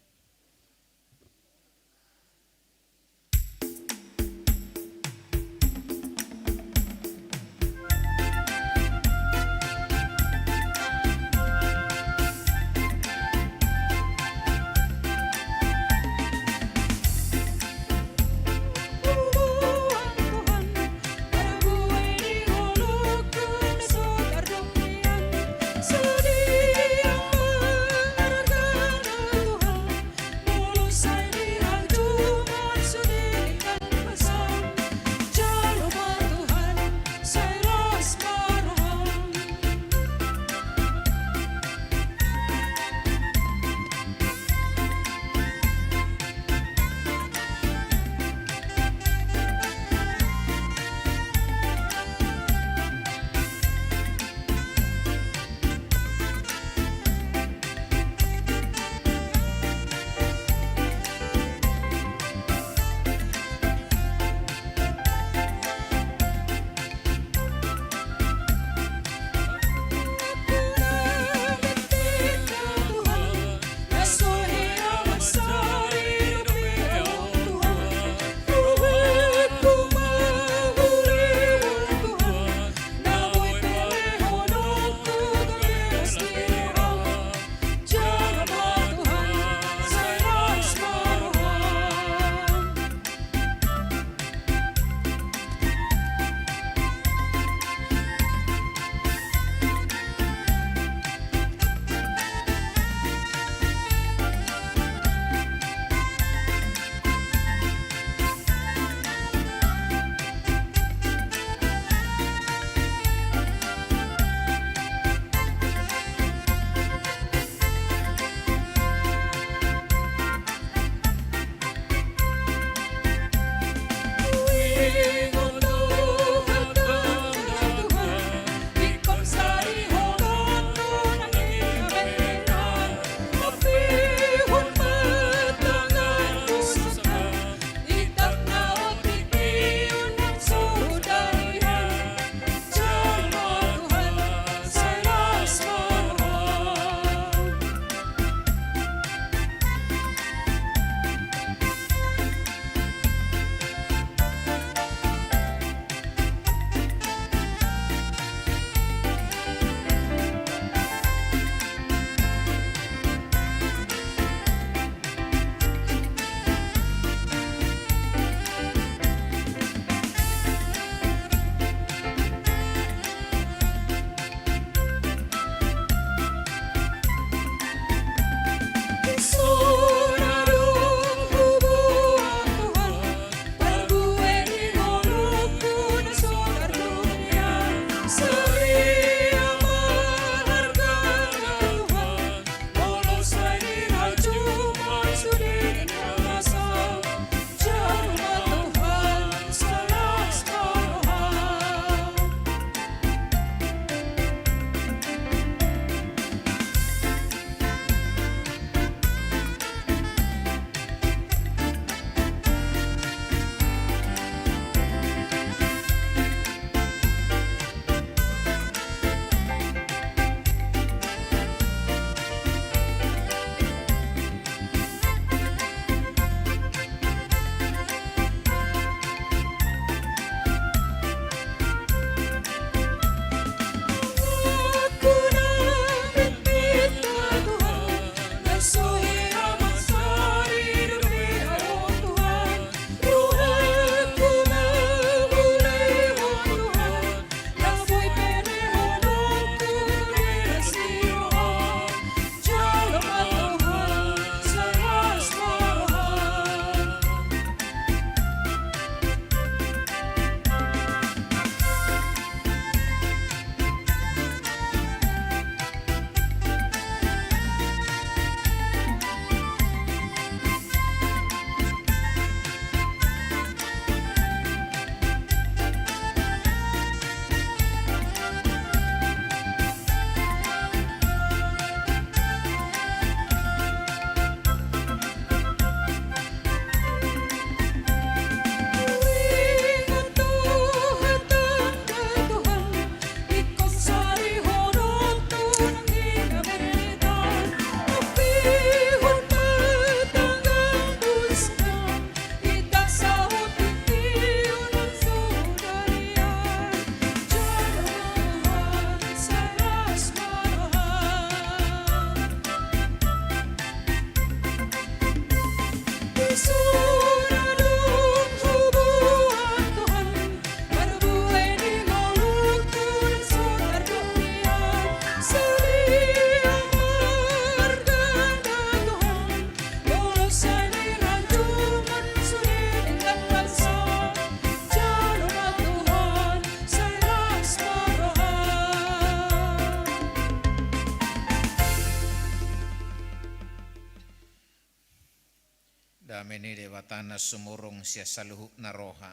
Ramene dewatana sumurung sia saluhu naroha.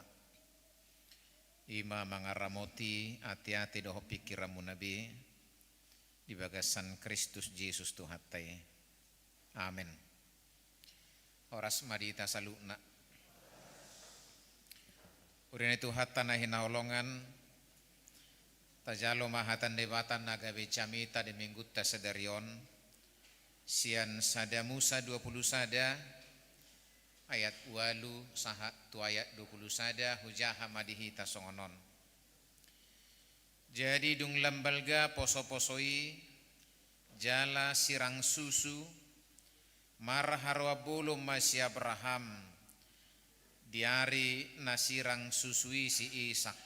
Ima mangaramoti hati-hati doho pikiramu nabi di bagasan Kristus Yesus Tuhatai. Amin. Horas madita saluna. Urine Tuhatan hinaolongan tajalo mahatan debatan nagabe camita di minggutta sedarion sian sada Musa 20 sada ayat walu saha tu ayat 20 sada hujaha madihi tasongonon. Jadi dung lambalga poso-posoi jala sirang susu marharwa bulum masya Abraham diari nasirang susui si Ishak.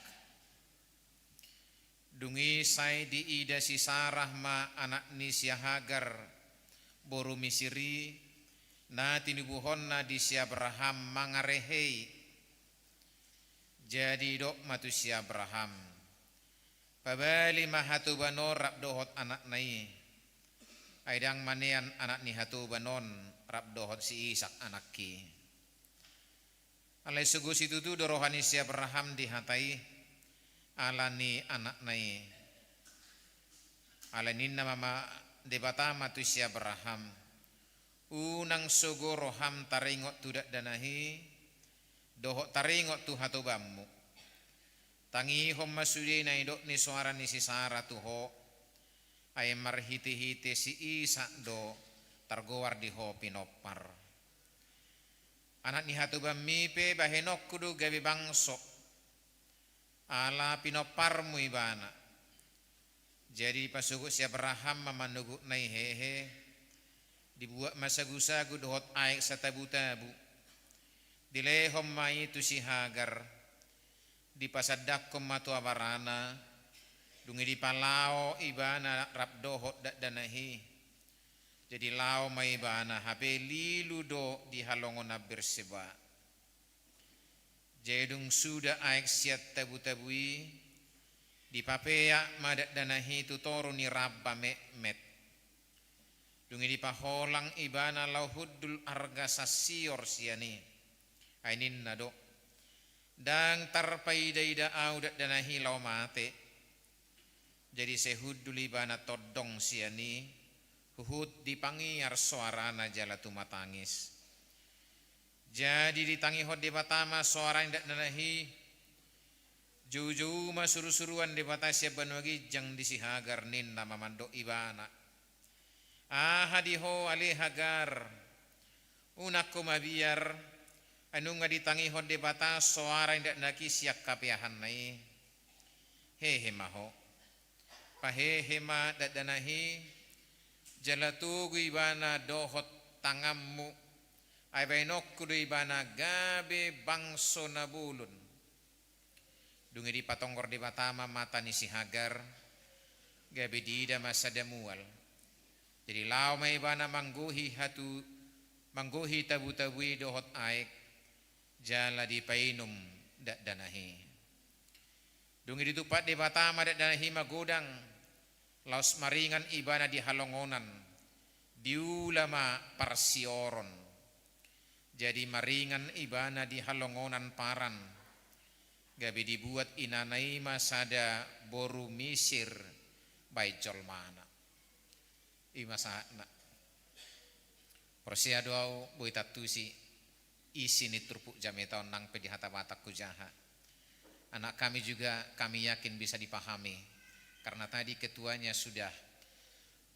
Dungi sai di ida si Sarah ma anak ni si Hagar boru misiri na tinubuhonna di si Abraham mangarehei. Jadi dok matu si Abraham pabali mahatu banon rap dohot anak nai aidang manean anak ni hatu banon rap dohot si Ishak anak ki. Alai sugus itu tu dorohani si Abraham dihatai alani anak nai alani nama debata matu si Abraham unang sogo roham taringot tudak danahi dohok taringot tu hatu bammu tangi hom masudi na idok ni suara ni si Sarah tuho ay marhiti-hiti si Ishak do targowar di ho pinopar anak ni hatu bammipe bahenok kudu gabi bangso ala pinopar mu ibana. Jadi pasuku si Abraham mamanugu nai hehe dibuat masagu-sagu dohot aik satabu-tabu dilehom mai tu si Hagar dipasadak matu abarana dungi di palao ibana rap dohot dak danahi jadi lao mai ibana habe lilu do di halongon berseba jedung sudah aik siat tabu-tabui di papea madak danahi tu toru ni rabba met dungi di paholang ibana lauhudul arga sasior siani ainin nado dang tarpai daida audat danahi lau mate jadi sehudul ibana todong siani huhud dipangiar suarana jala tu matangis jadi ditangi hod di batama suara indak danahi juju masuru-suruan di batasya banwagi jang di si Hagar nin nama mandok ibana ahadiho ali Hagar unakku mabiar anu nga ditangi hod di batas suara indak naki siak kapiahan nai hehe maho pahehe ma dadanahi jalatugu ibana dohot tangammu ay bainok kudu ibana gabe bangso nabulun dungi di patonggor di batama mata ni si Hagar gabe dida masa damual jadi lau may ibana mangguhi tabu-tabui dohot aik jala di painum dak danahi dungi ditupat di batama dak danahi magudang laus maringan ibana di halongonan diulama parsioron jadi maringan ibana di halongonan paran gabi dibuat inanai masada boru misir baijol mana imasana persia doau boitatusi isi ni turpuk jameta nang pedi hata batak kujaha anak kami juga kami yakin bisa dipahami karena tadi ketuanya sudah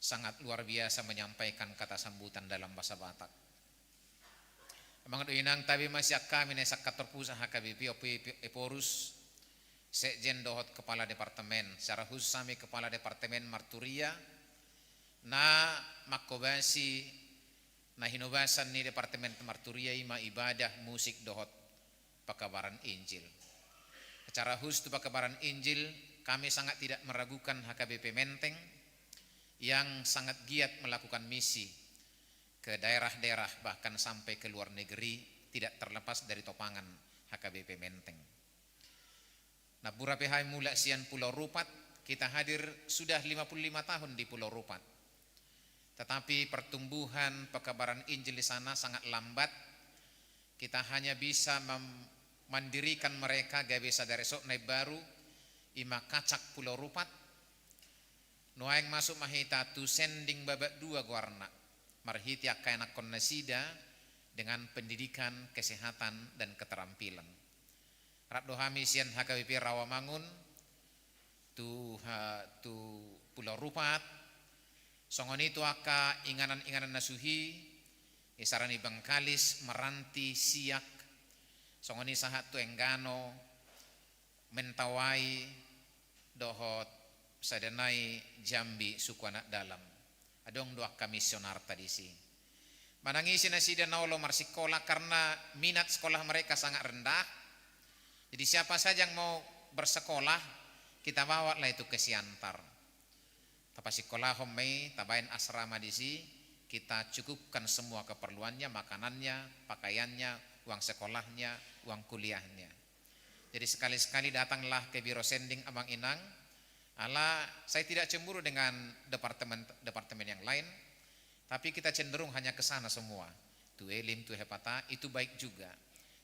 sangat luar biasa menyampaikan kata sambutan dalam bahasa Batak. Amang inang tabi masih kami nesak kantor pusat HKBP Eporus Sekjen dohot kepala departemen secara khusus kami kepala departemen Marturia na makobasi na hinobasan ni departemen Marturia ima ibadah musik dohot pakabaran Injil. Secara khusus pakabaran Injil kami sangat tidak meragukan HKBP Menteng yang sangat giat melakukan misi ke daerah-daerah bahkan sampai ke luar negeri tidak terlepas dari topangan HKBP Menteng. Nah Pura PH Mula Sian Pulau Rupat kita hadir sudah 55 tahun di Pulau Rupat. Tetapi pertumbuhan pekabaran Injil di sana sangat lambat kita hanya bisa mandirikan mereka gawe sadare sok naik baru ima kacak pulau rupat nuaing masuk mahita tu sending babak dua guarna marhiti akanak nasida dengan pendidikan, kesehatan dan keterampilan. Rabdo hami sian HKBP Rawamangun tu pulau rupat songon itu aka inganan-inganan nasuhi isarani Bangkalis meranti siak songoni sahat tu enggano mentawai dohot sadanai Jambi suku anak dalam adong dua komisioner tadi si manangisi nasida naulo marsikola karena minat sekolah mereka sangat rendah. Jadi siapa saja yang mau bersekolah kita bawa lah itu ke Siantar tapa sekolah homei tabain asrama di si kita cukupkan semua keperluannya, makanannya, pakaiannya, uang sekolahnya, uang kuliahnya. Jadi sekali-sekali datanglah ke Biro Sending Amang Inang. Saya tidak cemburu dengan departemen yang lain, tapi kita cenderung hanya ke sana semua. Tu elim, tu hepata, itu baik juga.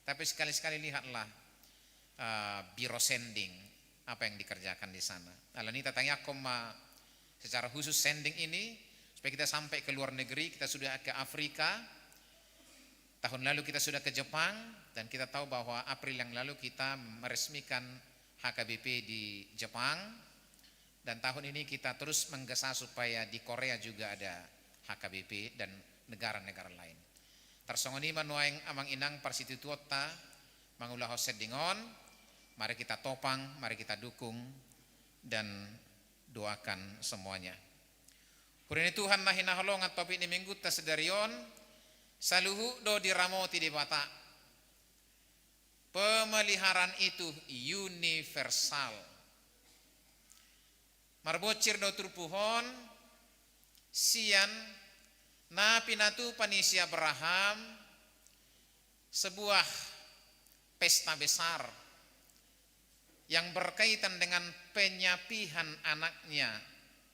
Tapi sekali-sekali lihatlah Biro Sending apa yang dikerjakan di sana. Ini tatanya koma secara khusus sending ini supaya kita sampai ke luar negeri. Kita sudah ke Afrika, tahun lalu kita sudah ke Jepang, dan kita tahu bahwa April yang lalu kita meresmikan HKBP di Jepang, dan tahun ini kita terus menggesa supaya di Korea juga ada HKBP dan negara-negara lain. Tersongoni manuaing amang inang parsitutuota mangulah hosedingon, mari kita topang, mari kita dukung dan doakan semuanya. Kurini Tuhan nahina holongat topi ni minggu tasedarion saluhu do diramoti di bata. Pemeliharaan itu universal. Marbocir do turpuhon sian na pinatu panisi Abraham sebuah pesta besar yang berkaitan dengan penyapihan anaknya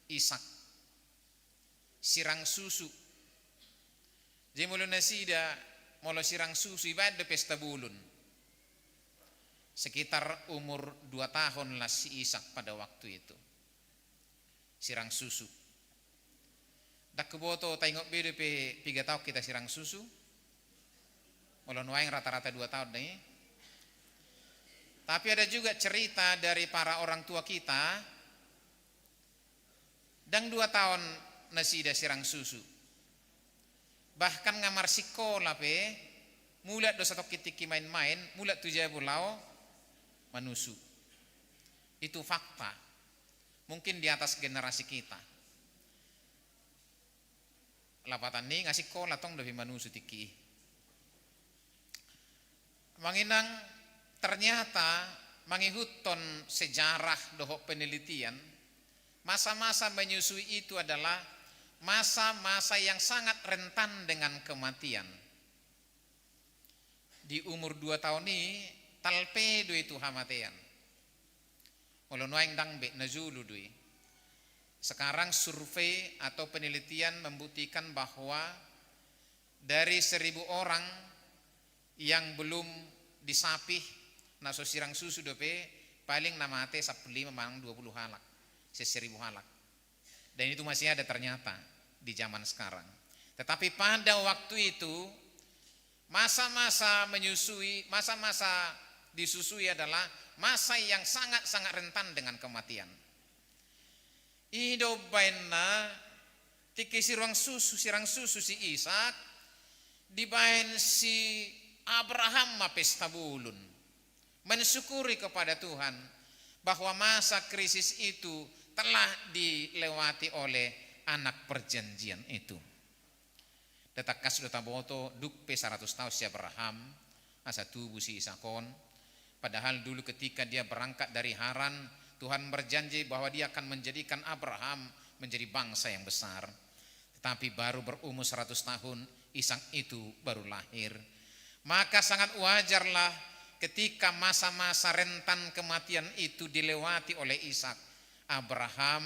Ishak, sirang susu. Jadi mulu nasida molo sirang susu ibadah pesta bulun. Sekitar umur 2 tahun lah si Ishak pada waktu itu. Sirang susu. Dak keboto tengok beda pe 3 tahun kita sirang susu. Molo nuaing rata-rata 2 tahun nih. Tapi ada juga cerita dari para orang tua kita dan 2 tahun nasida sirang susu. Bahkan ngamar sekolah pe mulat do satu kitiki main-main, mulat 7 bulau manusu. Itu fakta. Mungkin di atas generasi kita. Lapatan nih ngasih sekolah tong lebih manusu tiki. Manginang ternyata mangihuton sejarah dohok penelitian, masa-masa menyusui itu adalah masa-masa yang sangat rentan dengan kematian. Di umur 2 tahun ini talpedo itu hamatean. Walau noeng dangbe nazulu dui. Sekarang survei atau penelitian membuktikan bahwa dari 1000 orang yang belum disapih naso sirang susu dope paling namate 15 memang 20 halak, 1000 halak. Dan itu masih ada ternyata di zaman sekarang. Tetapi pada waktu itu masa-masa menyusui, masa-masa disusui adalah masa yang sangat-sangat rentan dengan kematian. Ido baina tiki sirang susu si Ishak dibain si Abraham ma pesta bulun. Mensyukuri kepada Tuhan bahwa masa krisis itu telah dilewati oleh anak perjanjian itu. Detakas dota boto dukpe 100 tahun si Abraham asa tubuh si Isakon. Padahal dulu ketika dia berangkat dari Haran, Tuhan berjanji bahwa dia akan menjadikan Abraham menjadi bangsa yang besar. Tetapi baru berumur 100 tahun Ishak itu baru lahir. Maka sangat wajarlah ketika masa-masa rentan kematian itu dilewati oleh Ishak, Abraham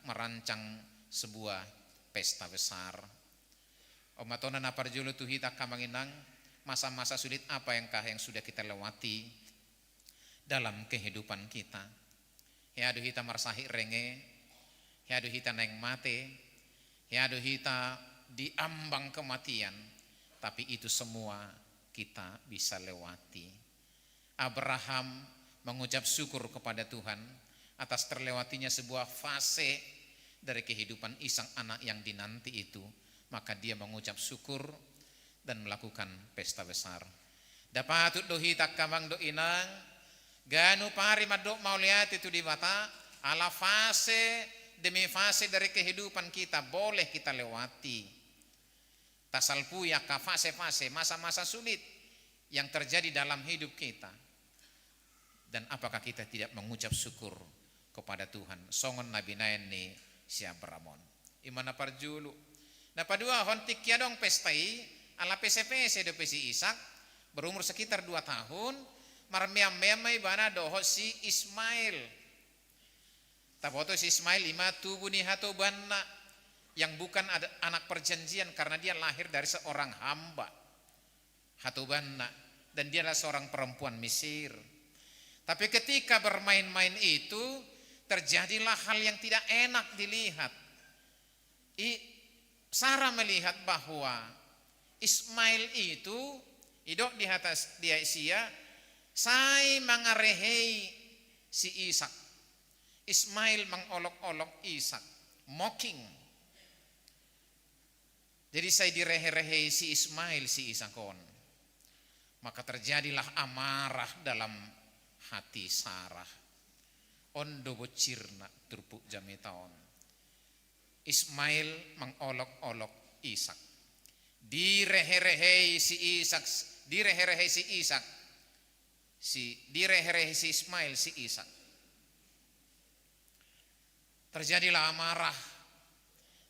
merancang sebuah pesta besar. Omatona na parjulu tuhita kamanginang masa-masa sulit apa yang sudah kita lewati dalam kehidupan kita. Hiadu hita marsahi renge, hiadu hita neng mate, hiadu hita diambang kematian, tapi itu semua kita bisa lewati. Abraham mengucap syukur kepada Tuhan atas terlewatinya sebuah fase dari kehidupan Ishak anak yang dinanti itu, maka dia mengucap syukur dan melakukan pesta besar. Dapatut dohita kamang do inang ganu pari madok mauliat itu di mata ala fase demi fase dari kehidupan kita boleh kita lewati. Tasalpu ya ka fase-fase masa-masa sulit yang terjadi dalam hidup kita. Dan apakah kita tidak mengucap syukur kepada Tuhan? Songon nabi naeni siabramon. Imana parjulu. Nah padua hontik ya dong pestai ala PCP do pesi Ishak berumur sekitar 2 tahun marmiam-memai bana doho si Ismail. Tapoto si Ismail 5 tubuh ni hato bana yang bukan ada anak perjanjian karena dia lahir dari seorang hamba hato bana dan dia adalah seorang perempuan Mesir. Tapi ketika bermain-main itu terjadilah hal yang tidak enak dilihat. Sarah melihat bahwa Ismail itu idok di atas dia sia sai mangarehei si Ishak. Ismail mengolok-olok Ishak, mocking. Jadi saya direhe-rehei si Ismail si Ishakon. Maka terjadilah amarah dalam hati Sarah. Ondo bocirna turpuk jametaon. Ismail mengolok-olok Ishak. Direhe-rehei si Ishak, direhe-rehei si Ishak. Direhe-rehei si Ismail si Ishak. Terjadilah amarah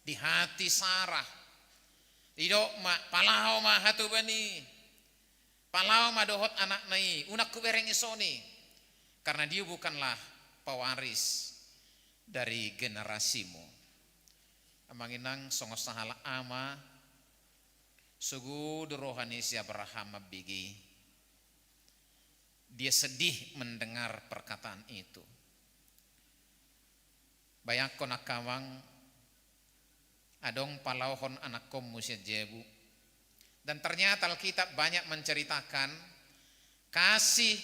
di hati Sarah. Idok ma palau ma hatu bani. Palau ma dohot anak nai, unak kubereng isoni. Karena dia bukanlah pewaris dari generasimu. Amanginang songos sahala ama sugu rohani si Abraham bigi. Dia sedih mendengar perkataan itu. Bayakon akawang adong palauhon anak komu si jebu. Dan ternyata Alkitab banyak menceritakan kasih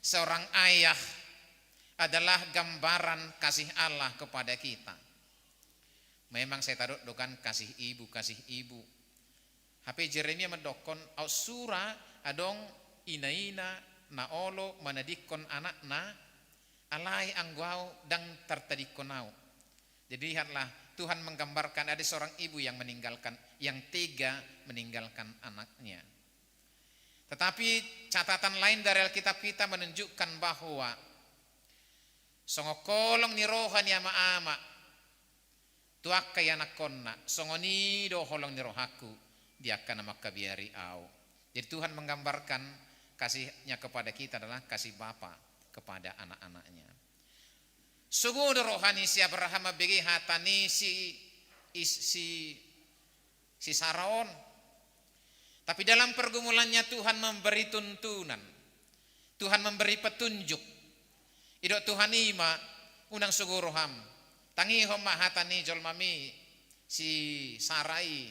seorang ayah adalah gambaran kasih Allah kepada kita. Memang saya taruh dokan kasih ibu. HP Jeremia mendokon ausura adong inaina naolo manadikon anakna alai anggau dang tertadikonau. Jadi lihatlah Tuhan menggambarkan ada seorang ibu yang tega meninggalkan anaknya. Tetapi catatan lain dari Alkitab kita menunjukkan bahwa songokolong ni rohan ya ama tuak kaya nakonna songoni do holong ni rohaku dia akan makabiari au. Jadi Tuhan menggambarkan kasihnya kepada kita adalah kasih bapa kepada anak-anaknya. Sugud rohani si Abraham bagi hatani si Saraon. Tapi dalam pergumulannya Tuhan memberi tuntunan. Tuhan memberi petunjuk. Idok Tuhan ima unang sugu roham. Tangi homa hatani jolmami si Sarai.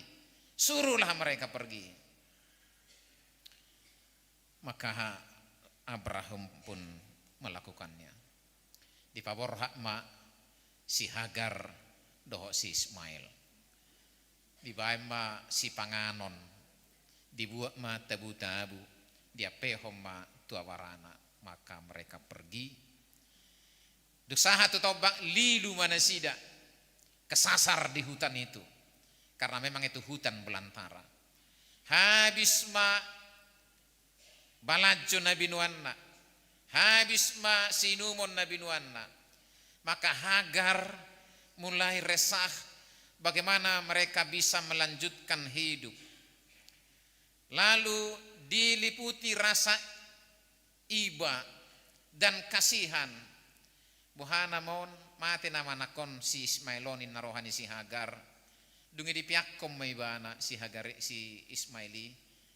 Suruhlah mereka pergi. Maka Abraham pun melakukannya. Di pabor hakma si Hagar doho si Ismail. Di baima si Panganon. Dibuat ma tabu-tabu. Dia pehom ma tuawarana. Maka mereka pergi. Dusaha tu tobak lilu manasida. Kesasar di hutan itu. Karena memang itu hutan belantara. Habis ma balajo Nabi Nuanna. Habis ma sinumon Nabi Nuanna. Maka Hagar mulai resah bagaimana mereka bisa melanjutkan hidup. Lalu diliputi rasa iba dan kasihan. Buhana mon mati nama nakon si Ismailonin narohani si Hagar. Dungi di piakom maibana si Hagar si Ismaili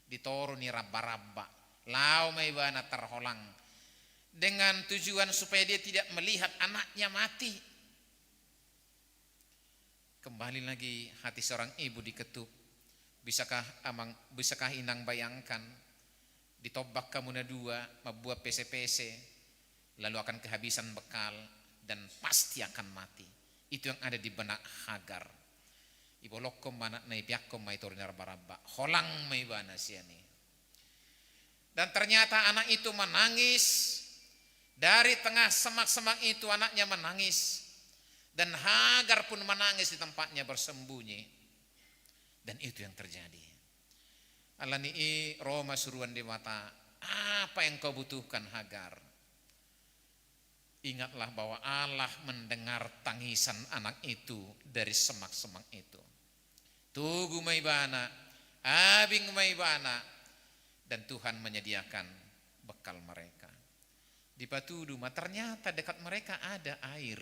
ditoro ni rabba-rabba, lau mai bana terholang dengan tujuan supaya dia tidak melihat anaknya mati. Kembali lagi hati seorang ibu diketuk. Bisakah inang bayangkan ditobak kamu na dua, membuat PC-PC, lalu akan kehabisan bekal dan pasti akan mati. Itu yang ada di benak Hagar. Ibolokom mana na ipiakom mai torina rabba-rabba, holang mai bana siani. Dan ternyata anak itu menangis. Dari tengah semak-semak itu anaknya menangis. Dan Hagar pun menangis di tempatnya bersembunyi. Dan itu yang terjadi. Allah ni Roma suruhan di mata, apa yang kau butuhkan Hagar? Ingatlah bahwa Allah mendengar tangisan anak itu dari semak-semak itu. Tugu maibana, abing maibana, dan Tuhan menyediakan bekal mereka. Di Patuduma ternyata dekat mereka ada air.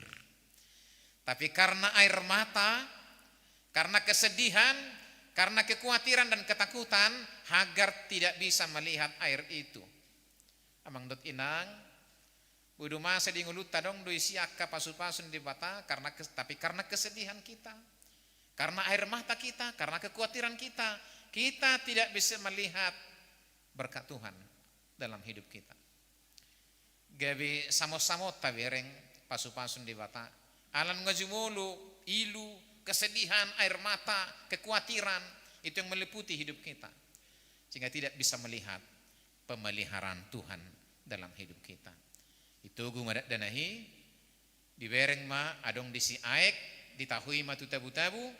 Tapi karena air mata, karena kesedihan, karena kekhawatiran dan ketakutan, Hagar tidak bisa melihat air itu. Amang dot inang, budu masa di ngulut tadong doi siaka pasu-pasun di bata, tapi karena kesedihan kita, karena air mata kita, karena kekhawatiran kita tidak bisa melihat berkat Tuhan dalam hidup kita. Gabi samo-samo tabereng pasu-pasun di bata, alan ngajumulu, ilu, kesedihan, air mata, kekhawatiran, itu yang meliputi hidup kita. Sehingga tidak bisa melihat pemeliharaan Tuhan dalam hidup kita. Itu gumadat danahi, dibereng ma adong disi aek, ditahui ma tu tabu-tabu.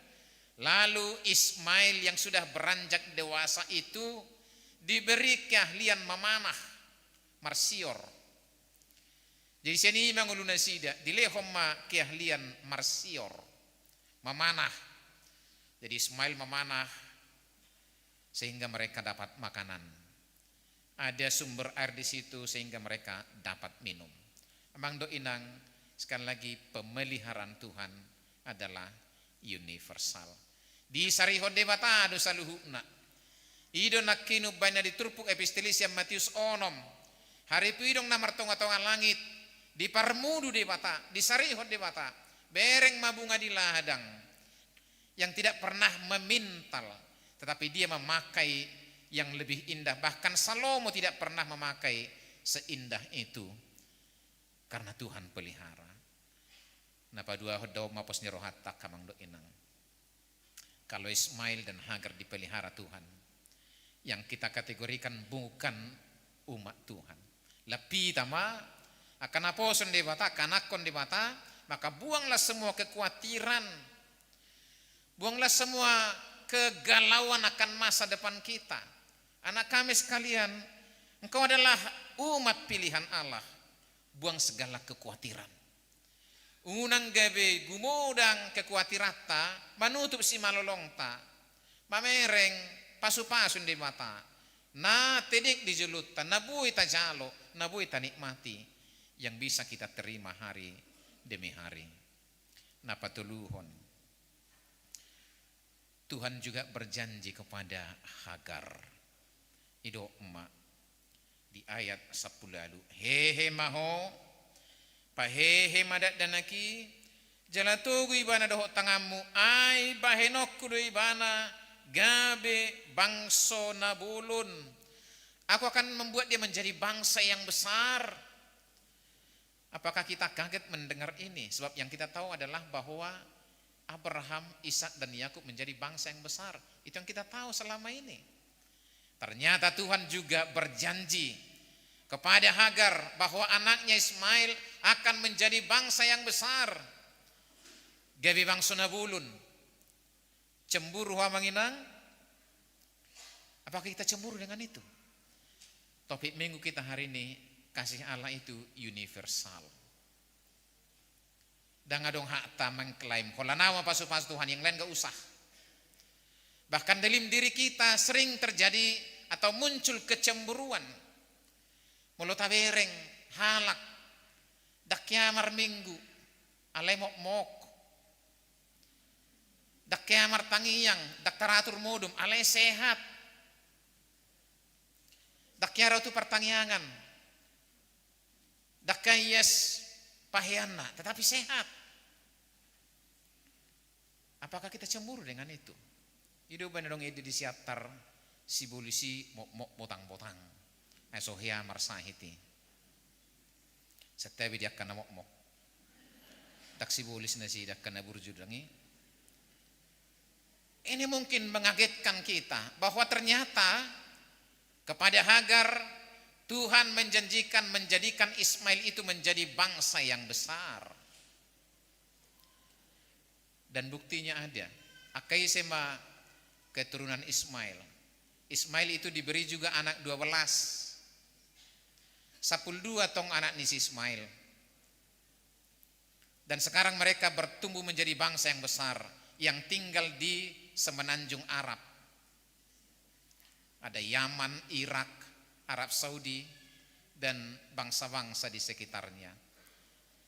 Lalu Ismail yang sudah beranjak dewasa itu diberi keahlian memanah, marsior. Jadi sini manguluna sida, dilehom ma keahlian marsior, memanah. Jadi Ismail memanah sehingga mereka dapat makanan. Ada sumber air di situ sehingga mereka dapat minum. Amang do inang, sekali lagi pemeliharaan Tuhan adalah universal. Di sarihon debata do saluhuna. Ido nakinu banya diturpuk epistolisia Matius onom. Hari pidong na martonga-tonga langit. Di parmudu debata, di sarihon debata. Bereng mabunga di ladang. Yang tidak pernah memintal, tetapi dia memakai yang lebih indah. Bahkan Salomo tidak pernah memakai seindah itu, karena Tuhan pelihara. Napa dua hodau mapos nyerohata kamang do inang. Kalau Ismail dan Hagar dipelihara Tuhan, yang kita kategorikan bukan umat Tuhan. Lebih tama akan aposon di bata, kanakon di bata, maka buanglah semua kekhawatiran. Buanglah semua kegalauan akan masa depan kita. Anak kami sekalian, engkau adalah umat pilihan Allah. Buang segala kekhawatiran. Unang gabe gumudang kekhawatiran manutup si malolongta. Mamereng pasu-pasun di mata. Na tedik di julutan, nabuhi tajalo, nabuhi tanikmati yang bisa kita terima hari demi hari. Napatuluhon. Tuhan juga berjanji kepada Hagar. Ido emak di ayat 10 lalu. Hehe maho, pahehe madat danaki, jalatugu ibana doho tangamu, ai bahenokku do ibana, gabe bangso nabulun. Aku akan membuat dia menjadi bangsa yang besar. Apakah kita kaget mendengar ini? Sebab yang kita tahu adalah bahwa Abraham, Ishak dan Yakub menjadi bangsa yang besar. Itu yang kita tahu selama ini. Ternyata Tuhan juga berjanji kepada Hagar bahwa anaknya Ismail akan menjadi bangsa yang besar. Gabi bangsa nabulun. Cemburu hamanginang. Apakah kita cemburu dengan itu? Topik minggu kita hari ini, kasih Allah itu universal. Dan ngadong hak ta mengklaim kalau nama pasu-pasu Tuhan yang lain gak usah. Bahkan dalam diri kita sering terjadi atau muncul kecemburuan. Mulut tabereng, halak, dak kiamar minggu, alai mok-mok, dak kiamar tangiyang, dak taratur modum, alai sehat. Dakyaro tu pertangyangan. Dakayas pahiana, tetapi sehat. Apakah kita cemburu dengan itu? Hidup dong itu disiatar si polisi mau botang-botang. Sohia marsahiti. Setiap dia kena mok. Tak si polis nasi dak kena burjudangi. Ini mungkin mengagetkan kita bahwa ternyata kepada Hagar Tuhan menjadikan Ismail itu menjadi bangsa yang besar. Dan buktinya ada. Akai sema keturunan Ismail. Ismail itu diberi juga anak 12. 12 tong anak nisi Ismail. Dan sekarang mereka bertumbuh menjadi bangsa yang besar yang tinggal di semenanjung Arab. Ada Yaman, Irak, Arab Saudi, dan bangsa-bangsa di sekitarnya.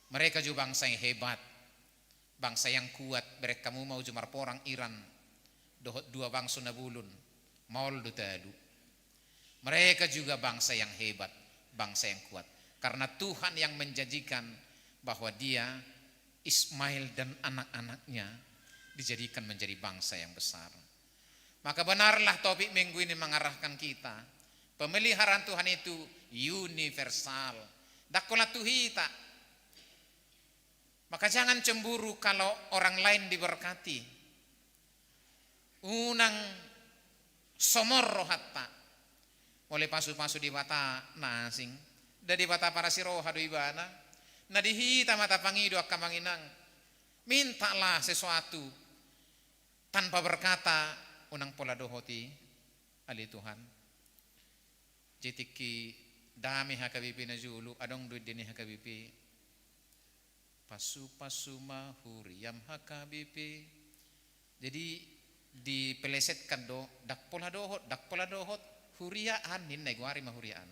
Mereka juga bangsa yang hebat, bangsa yang kuat. Mereka mau jumar porang Iran, dohot dua bangsa nabulun, maul dutadu. Mereka juga bangsa yang hebat, bangsa yang kuat. Karena Tuhan yang menjanjikan bahwa dia, Ismail dan anak-anaknya dijadikan menjadi bangsa yang besar. Maka benarlah topik minggu ini mengarahkan kita. Pemeliharaan Tuhan itu universal. Dakola tuhita. Maka jangan cemburu kalau orang lain diberkati. Unang somor rohatta. Oleh pasu-pasu di bata nasing. Dari bata para siroha do ibana. Na dihita mata pangido akamanginang. Mintalah sesuatu tanpa berkata unang pola dohoti ali Tuhan. Jitiki dami hakabipi na julu adong duit dini hakabipi. Pasu-pasu mahuriam hakabipi. Jadi dipelesetkan do dak pola dohot huriaan nin naigwari mahuriaan.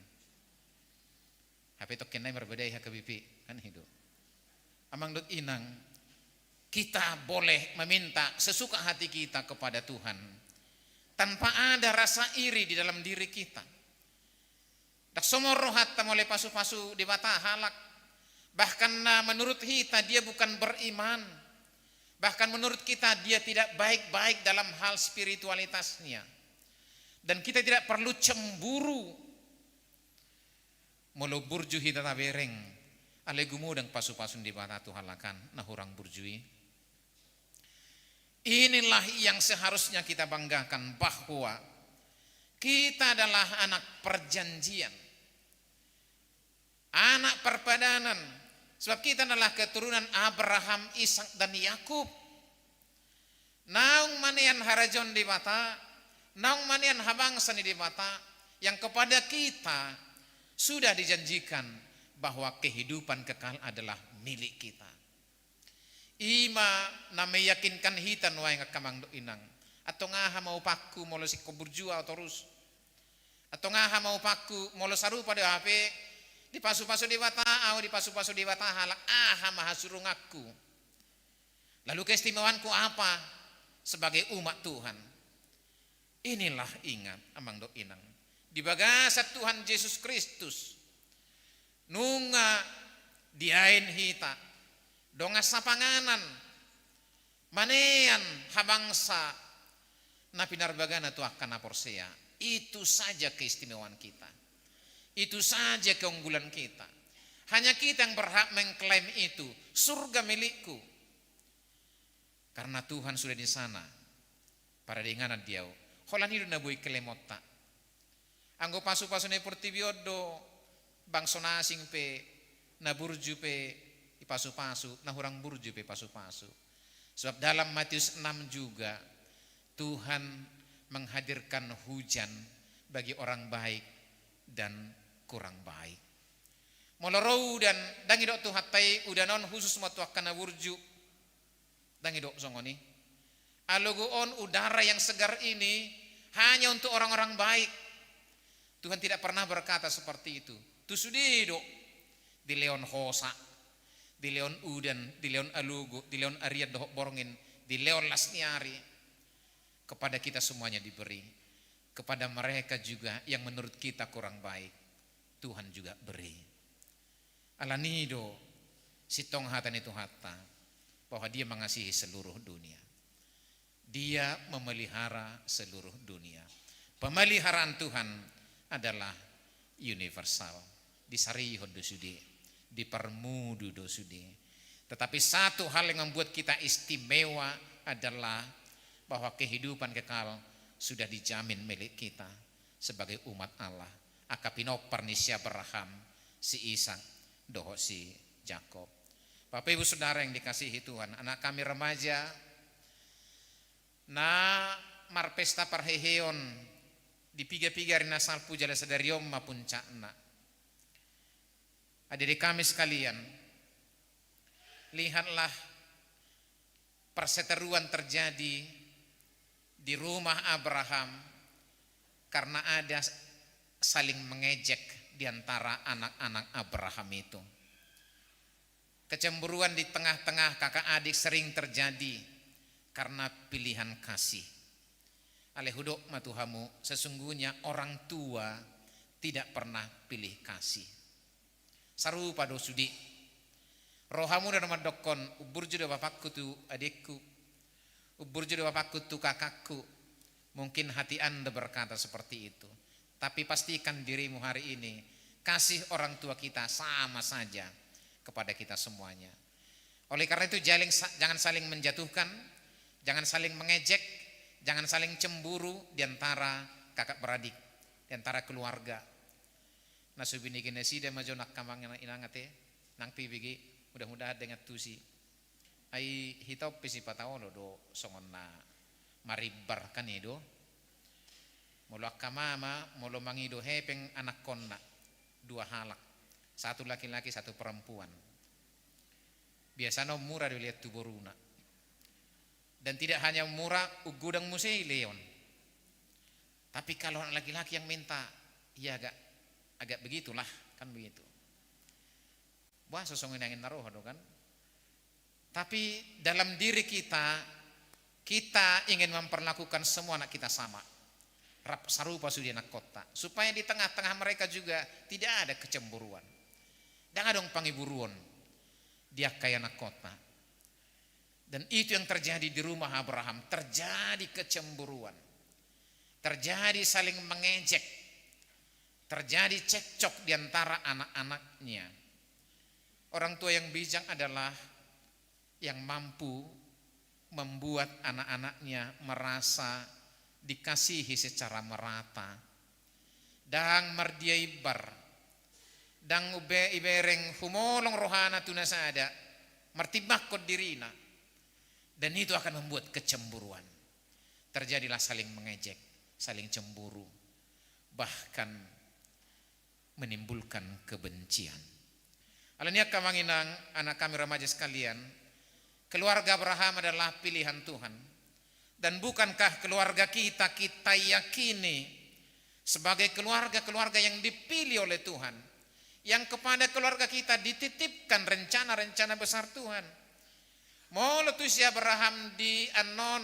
Hape tok kenai berbedai hakabipi kan hidup. Amang dot inang kita boleh meminta sesuka hati kita kepada Tuhan tanpa ada rasa iri di dalam diri kita. Dak somor rohat oleh pasu-pasu di bata halak. Bahkan menurut kita dia bukan beriman. Bahkan menurut kita dia tidak baik-baik dalam hal spiritualitasnya. Dan kita tidak perlu cemburu. Molo burjuhi tata bereng. Ale gumudang pasu-pasun di bata Tuhan lakan. Nah orang burjui. Inilah yang seharusnya kita banggakan bahwa kita adalah anak perjanjian. Anak perpadanan. Sebab kita adalah keturunan Abraham, Ishak dan Yakub. Naung manian harajon di bata, naung manian habangsan di bata yang kepada kita sudah dijanjikan bahwa kehidupan kekal adalah milik kita. Ima na meyakinkan hitan wae ngakamang do inang. Atau ngaha mau paku molo si kuburjua terus. Atau ngaha mau paku molo saru pada HP di pasu-pasu di bata au di pasu-pasu di bata halak maha suruh ngaku. Lalu keistimewaanku apa sebagai umat Tuhan? Inilah ingat amang do inang. Di bagasat Tuhan Yesus Kristus nunga diain hita donga sapanganan manean habangsa na pinarbagana tu akan aporsea. Itu saja keistimewaan kita. Itu saja keunggulan kita. Hanya kita yang berhak mengklaim itu. Surga milikku. Karena Tuhan sudah di sana. Para denganan dia. Holan hidup na bui kelemota. Anggo pasu-pasu ne portibiodo bangso nasing pe na burju pe ipasu-pasu na hurang burju pe pasu-pasu. Sebab dalam Matius 6 juga Tuhan menghadirkan hujan bagi orang baik dan kurang baik. Molorou dan dangidok tu hatai udanon khusus matuakan na burju. Dangidok songoni. Alogoon udara yang segar ini hanya untuk orang-orang baik. Tuhan tidak pernah berkata seperti itu. Tusudido di Leon Hosa, di Leon Udan, di Leon Alugo, di Leon Ariad Dohok Borongin, di Leon Lasniari. Kepada kita semuanya diberi. kepada mereka juga yang menurut kita kurang baik, Tuhan juga beri. Alanido sitong hatan itu hata bahwa dia mengasihi seluruh dunia. Dia memelihara seluruh dunia. Pemeliharaan Tuhan adalah universal. Disarihon dosudi, dipermudu dosudi. Tetapi satu hal yang membuat kita istimewa adalah bahwa kehidupan kekal sudah dijamin milik kita sebagai umat Allah. Akapinok pernisya Abraham, si Ishak, doho si Jakob. Bapak Ibu Saudara yang dikasihi Tuhan, anak kami remaja na marpesta parheheon di piga-piga rina salpu jala sadariom mapuncakna. Adik kami sekalian, lihatlah perseteruan terjadi di rumah Abraham karena ada saling mengejek di antara anak-anak Abraham itu. Kecemburuan di tengah-tengah kakak adik sering terjadi karena pilihan kasih. Alehudok matuhamu, sesungguhnya orang tua tidak pernah pilih kasih. Sarupa dosudi. Rohamu dan madokon, ubur juda bapakku tu adikku, ubur juda bapakku tu kakakku. Mungkin hati Anda berkata seperti itu. Tapi pastikan dirimu hari ini, kasih orang tua kita sama saja kepada kita semuanya. Oleh karena itu jangan saling menjatuhkan, jangan saling mengejek, jangan saling cemburu di antara kakak beradik, di antara keluarga. Nasubini kinesi dia maju nak kamang inangate nang pibigi mudah-mudahan dengan tusi. Ai hitau pisi patawolo do songon na maribar kan itu. Mulu akamama mulu mangido hepeng anak konna dua halak. Satu laki-laki, satu perempuan. Biasanya murah dilihat tuboruna. Dan tidak hanya murah, ugudang musei leon. Tapi kalau laki-laki yang minta, ya agak begitulah, kan begitu. Wah, sosongin angin naruh kan. Tapi dalam diri kita ingin memperlakukan semua anak kita sama. Sarupa sudi anak kota. Supaya di tengah-tengah mereka juga tidak ada kecemburuan. Jangan dong pangiburuan. Dia kayak anak kota. Dan itu yang terjadi di rumah Abraham. Terjadi kecemburuan. Terjadi saling mengejek. Terjadi cekcok di antara anak-anaknya. Orang tua yang bijak adalah yang mampu membuat anak-anaknya merasa dikasihi secara merata. Dang mardiaibar. Dang ube ibereng humolong rohana tunasa ada martibak kod dirina. Dan itu akan membuat kecemburuan. Terjadilah saling mengejek, saling cemburu, bahkan menimbulkan kebencian. Alania kamanginang anak kami remaja sekalian, keluarga Abraham adalah pilihan Tuhan. Dan bukankah keluarga kita yakini sebagai keluarga-keluarga yang dipilih oleh Tuhan, yang kepada keluarga kita dititipkan rencana-rencana besar Tuhan. Mula tu si Abraham di Anon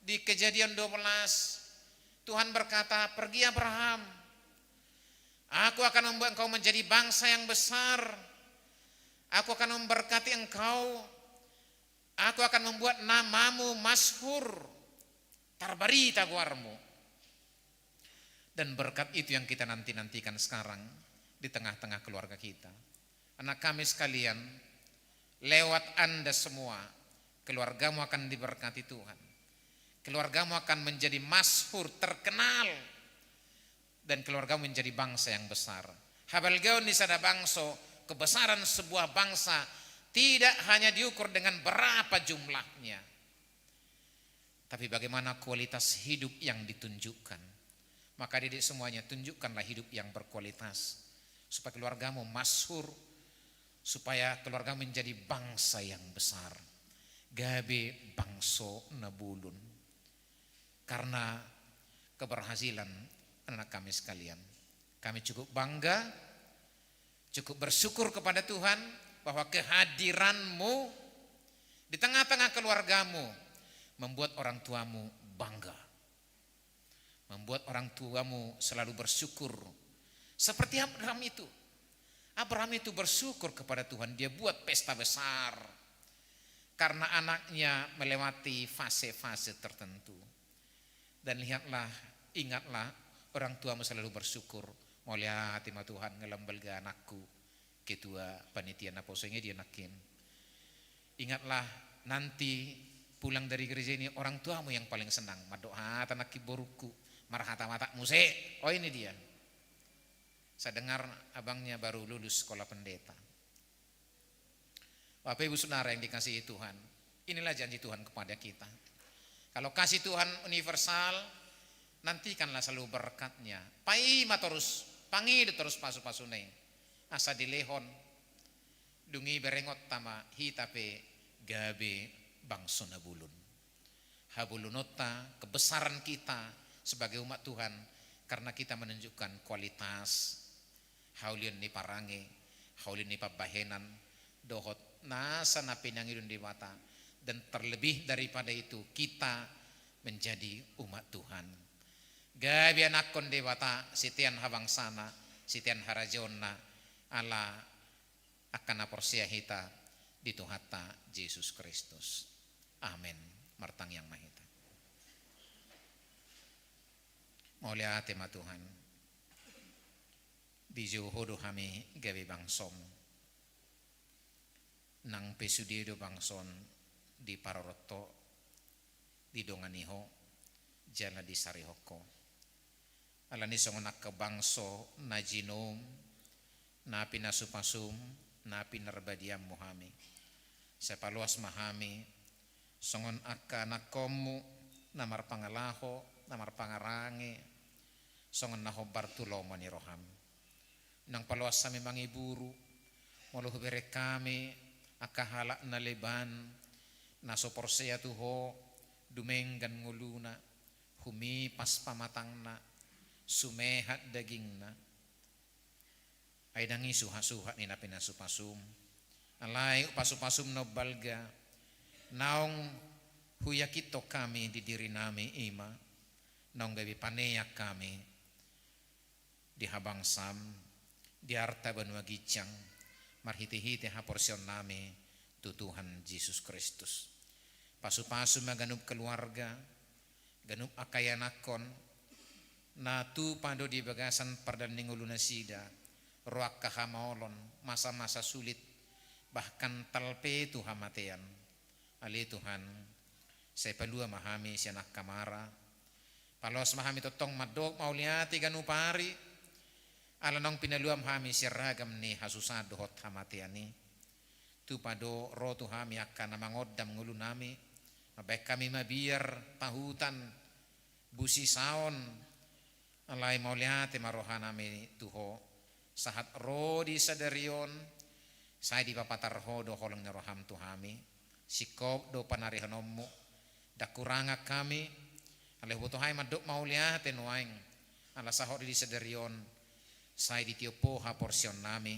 di Kejadian 12, Tuhan berkata, pergi Abraham, aku akan membuat engkau menjadi bangsa yang besar, aku akan memberkati engkau, aku akan membuat namamu masyhur, tarbarita guarmu. Dan berkat itu yang kita nantikan sekarang di tengah-tengah keluarga kita. Anak kami sekalian, lewat Anda semua, keluargamu akan diberkati Tuhan. Keluargamu akan menjadi masyhur, terkenal. Dan keluargamu menjadi bangsa yang besar. Habalgaun di sada bangso, kebesaran sebuah bangsa tidak hanya diukur dengan berapa jumlahnya, tapi bagaimana kualitas hidup yang ditunjukkan. Maka didik semuanya, tunjukkanlah hidup yang berkualitas, supaya keluargamu masyhur, supaya keluargamu menjadi bangsa yang besar. Gabe bangso nabulun. Karena keberhasilan anak kami sekalian, kami cukup bangga, cukup bersyukur kepada Tuhan bahwa kehadiranmu di tengah-tengah keluargamu membuat orang tuamu bangga, membuat orang tuamu selalu bersyukur. Seperti Abraham itu. Abraham itu bersyukur kepada Tuhan, dia buat pesta besar karena anaknya melewati fase-fase tertentu. Dan lihatlah, ingatlah, orang tuamu selalu bersyukur. Mau lihat ima Tuhan ngelembelga anakku ketua panitia naposonya dia nakin. Ingatlah nanti pulang dari gereja ini orang tuamu yang paling senang. Madoa tanak kiboruku marhata mata muse. Oh ini dia. Saya dengar abangnya baru lulus sekolah pendeta. Bapak Ibu Saudara yang dikasihi Tuhan, inilah janji Tuhan kepada kita. Kalau kasih Tuhan universal, nantikanlah selalu berkatnya. Paima terus, panggil terus pasu-pasunai. Asa dilehon, dungi berengot tama hitape gabe bangsona bulun. Habulunota kebesaran kita sebagai umat Tuhan karena kita menunjukkan kualitas haulian ni parange, haulian ni pabahenan, dohot nasa na pinangilun di mata. Dan terlebih daripada itu kita menjadi umat Tuhan. Gabi anakon dewata sitian habang sana, sitian harajona ala akan aporsia hita di Tuhata Yesus Kristus. Amin. Martang yang mahita. Mulia tema Tuhan. Di johodo kami gabi bangsom. Nang pesudido bangson di Paroroto, di Donganiho, jala di Sarihoko. Alani songonak ke bangso na jinom, na pinasupasum, na pinarbadiam muhami. Sepaluas mahami, songon akka nakomu, namar pangalaho, namar pangarange, songon naho bartulomo ni roham. Nang paluas sa mangiburu, muluh bere kami, akahala na leban, na soporsea tuho, dumenggan nguluna, humipas pamatang na, sumehat daging na, ay dangi suha-suha ni na pinasupasum, alay pasupasum no balga, naong huyakito kami di diri nami ima, naong gabi paneyak kami, di habang sam, di arta banwa gicang, marhiti-hiti ha porsyon nami tu Tuhan Yesus Kristus. Pasu-pasu maganup keluarga, ganup akayanakon, na tu pando di bagasan pardan ninguluna sida, roak kahamolon, masa-masa sulit, bahkan talpe tu hamatean. Ali Tuhan, saya palua mahami sianak kamara, palos mahami totong madok mauliati ganupari, alanong pinaluam hami siragam ni hasusado hot hamatiani. Tu pado rotu hami akan namangodam ngulu nami. Mabek kami mabiar pahutan busi saon. Alay mauliate marohanami tuho. Sahat rodi sadarion. Saya di papatar ho do holong naroham tu hami. Sikop do panarihanomu. Dakuranga kami. Alay butuhay madok mauliate nuaing. Alasahot di sadarion. Saya ditiopo ha porsyon nami,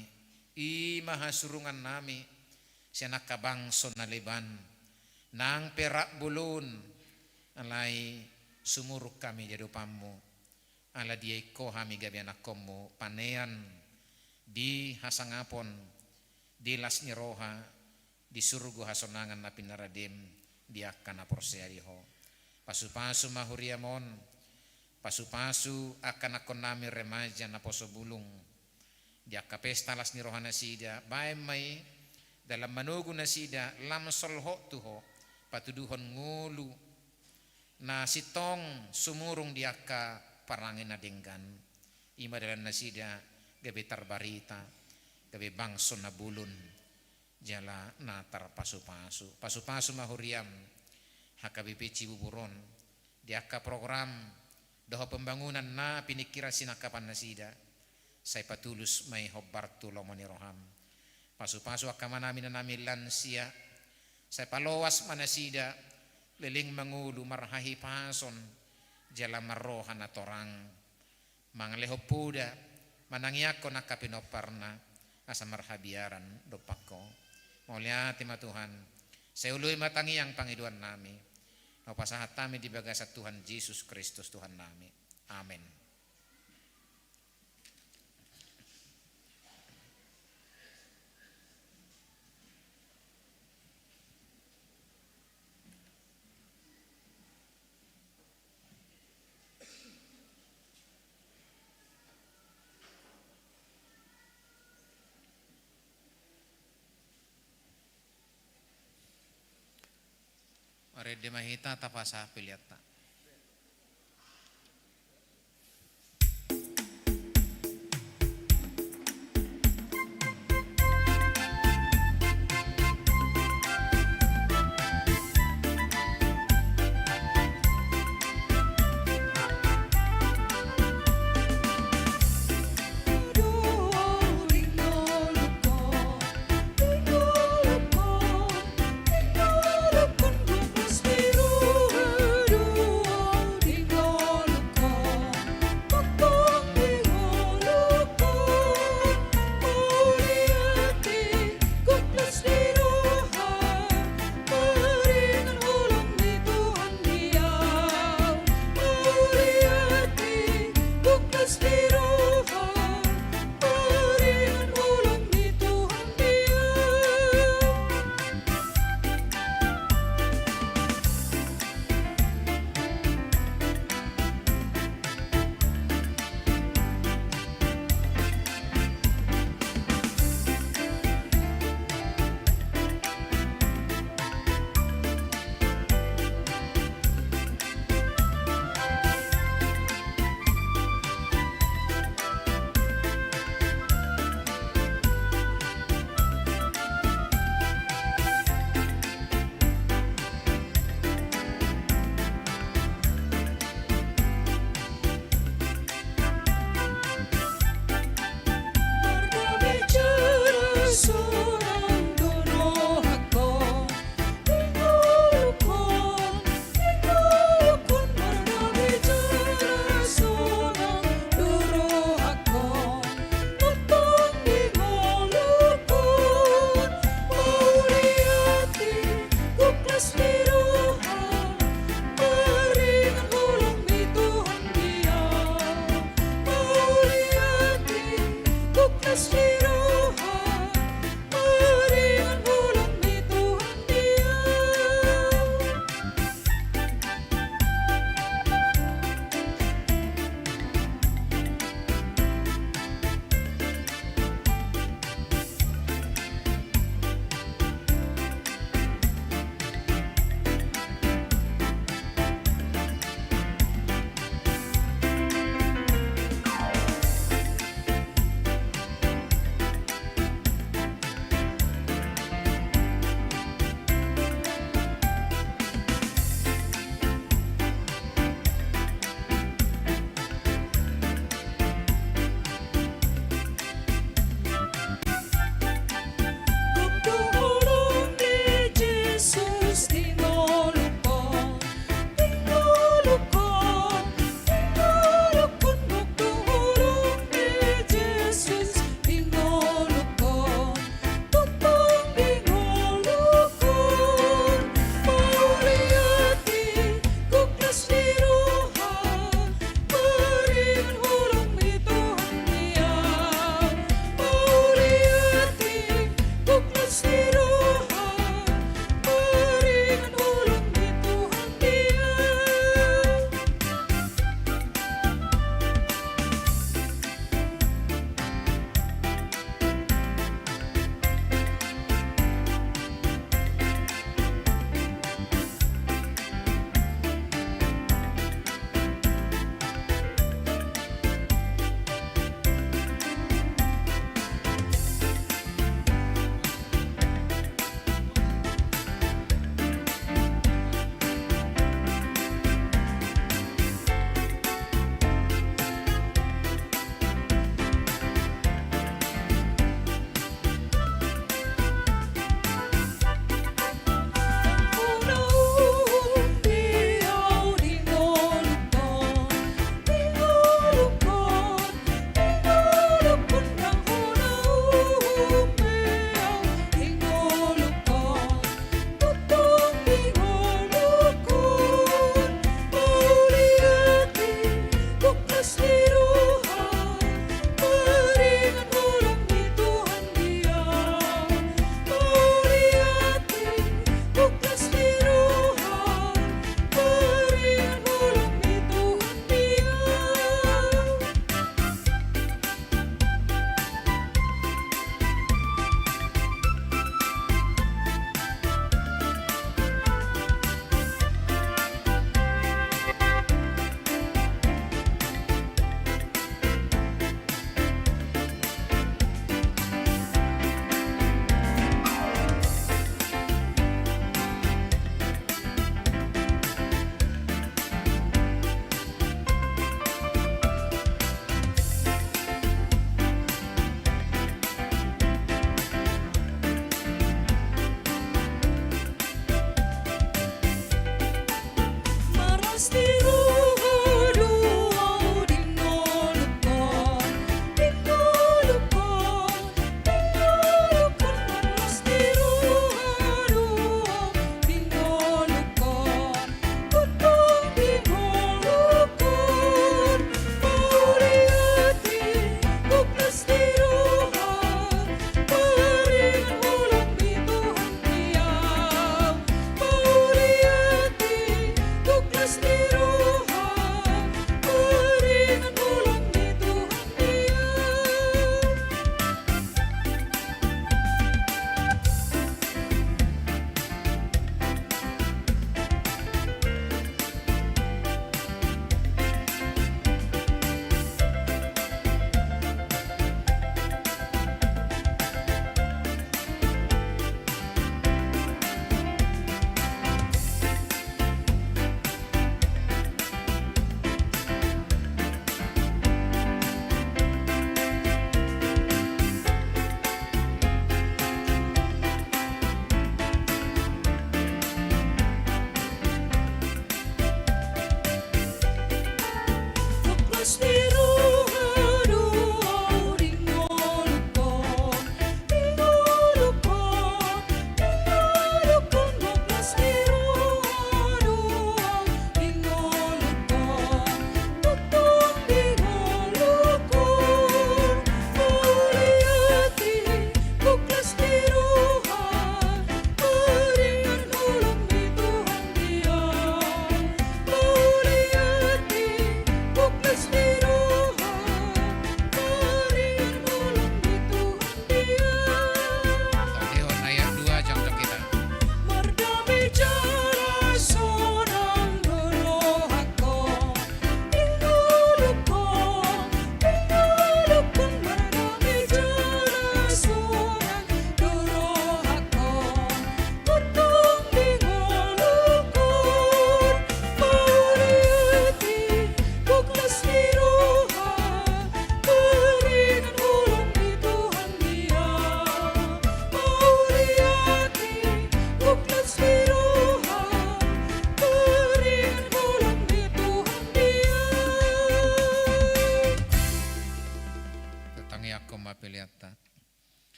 i mahasurungan nami, siya nakabangso na leban, nang perak bulun, alay sumuruk kami jadupamu, ala diay ko hami gabi anakomu, panean, di hasangapon, di las niroha, di surgo hasonangan na pinaradim, di akan na porsyariho, pasu-pasu mahuriamon, pasu-pasu akan akon nami remaja na poso bulung. Di akapesta las ni rohana sida. Bae may dalam manugo na sida lam solho tuho patuduhon ngulu na sitong sumurong di aka parangin na dinggan. Ima dalam na sida gabi tarbarita gabi bangso na bulun jala natar pasu-pasu. Pasu-pasu mahuriam hakabipici buburon di aka program doho pembangunan na pinikira sinakapan na sida. Saya patulus may hobbartu lomoni roham. Pasu-pasu akamanamin na namin lansia. Saya palowas manasida. Liling mangulu marhahi pason. Jala marroha na torang. Mga lehopuda. Manangyako na kapinoparna. Asa marhabiaran dopako. Mauliati matuhan. Saya ului matangi ang Pangiduan nami. Pasahat kami di bagasat Tuhan Yesus Kristus Tuhan nami. Amin. Ore demahita tapasa piliata. Con tu prospero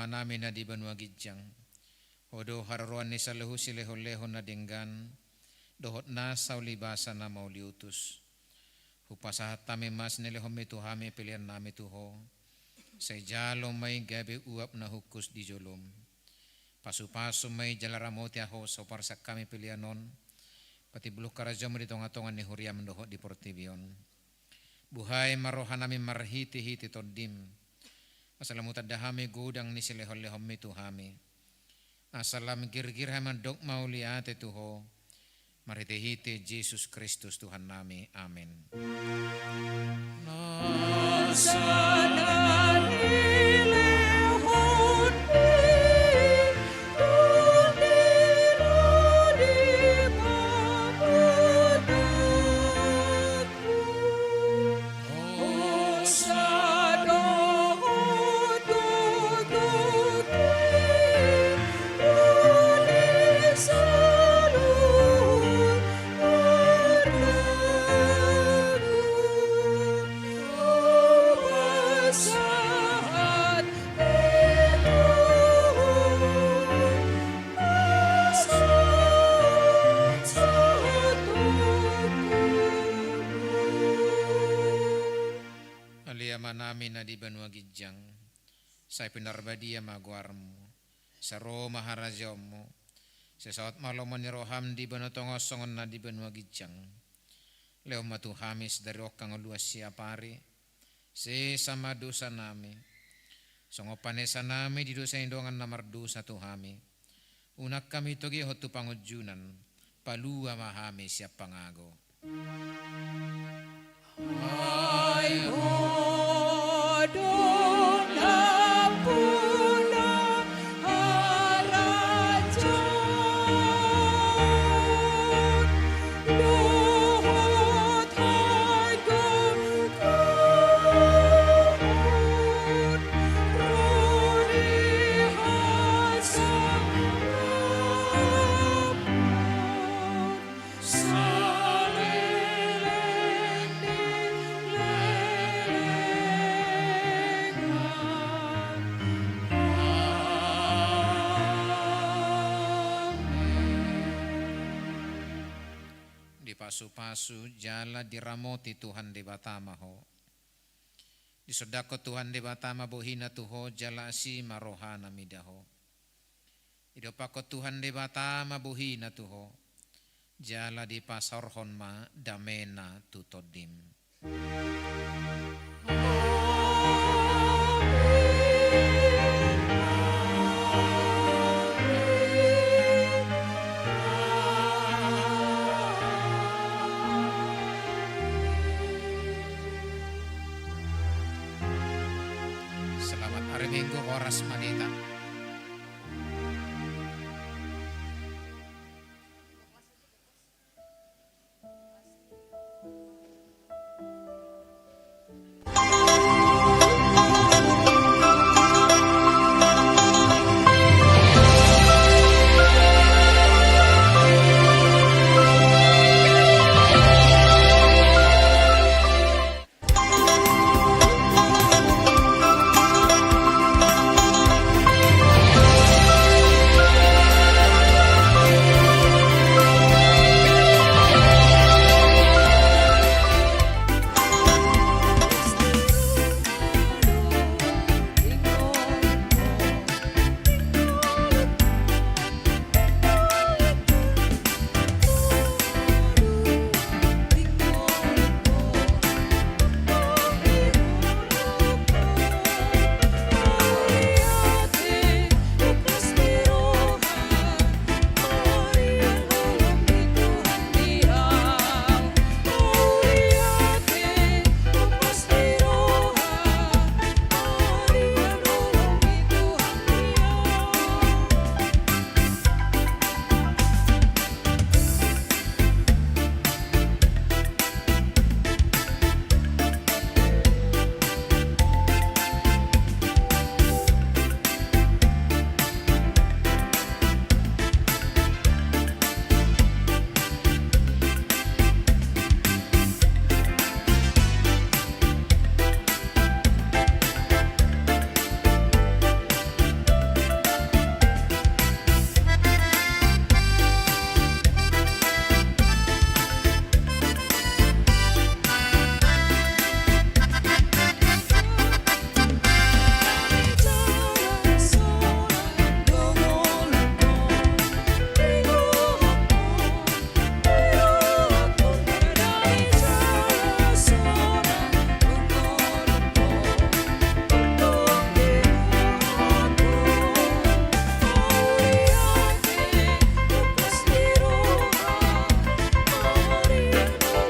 manami na di banwa gijang. Odo hararuan ni sa lehu sileho-leho na dinggan. Dohot na sa ulibasa na mauliutus. Hupasahat tami mas nilehom ituhami pilihan nami tuho. Sa jalo may gabi uap na hukus di jolom. Pasu-pasu may jalaramoti aho sa parsak kami pilihanon. Pati buluk karajam di tonga-tonga ni huriam dohot di portibion. Buhay marohan namin marhiti-hiti todim. Asalamutat dahami gudang ni silehol-lehom ituhami. Asalam gir-gir haman dok mauli ate tuho. Marhiti-hiti Jesus Kristus Tuhan nami. Amin. Namin na di banwa gijang, sa pinarbadiya magwarmo, sa Roma harajamu, sa saat malaman ni roham di banotongosongon na di banwa gijang, leo matuhamis dari okang luas siya pari, si sama dosa nami, songopanesa nami di dosa indongan namar dosa tuhami, unak kami togi hotu pangujunan, palua mahami siya pangago. Ay, Pasu-pasu jala diramoti Tuhan di batama ho. Di sodako Tuhan di batama bohina tuho jala si marohana midaho. Idopako Tuhan di batama bohina tuho jala di pasarhon ma damena tutodim. Minggu Horas Madita.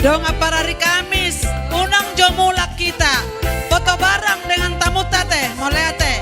Dong apa hari Kamis, unang jomulak kita. Foto bareng dengan tamu tate, mulai ate.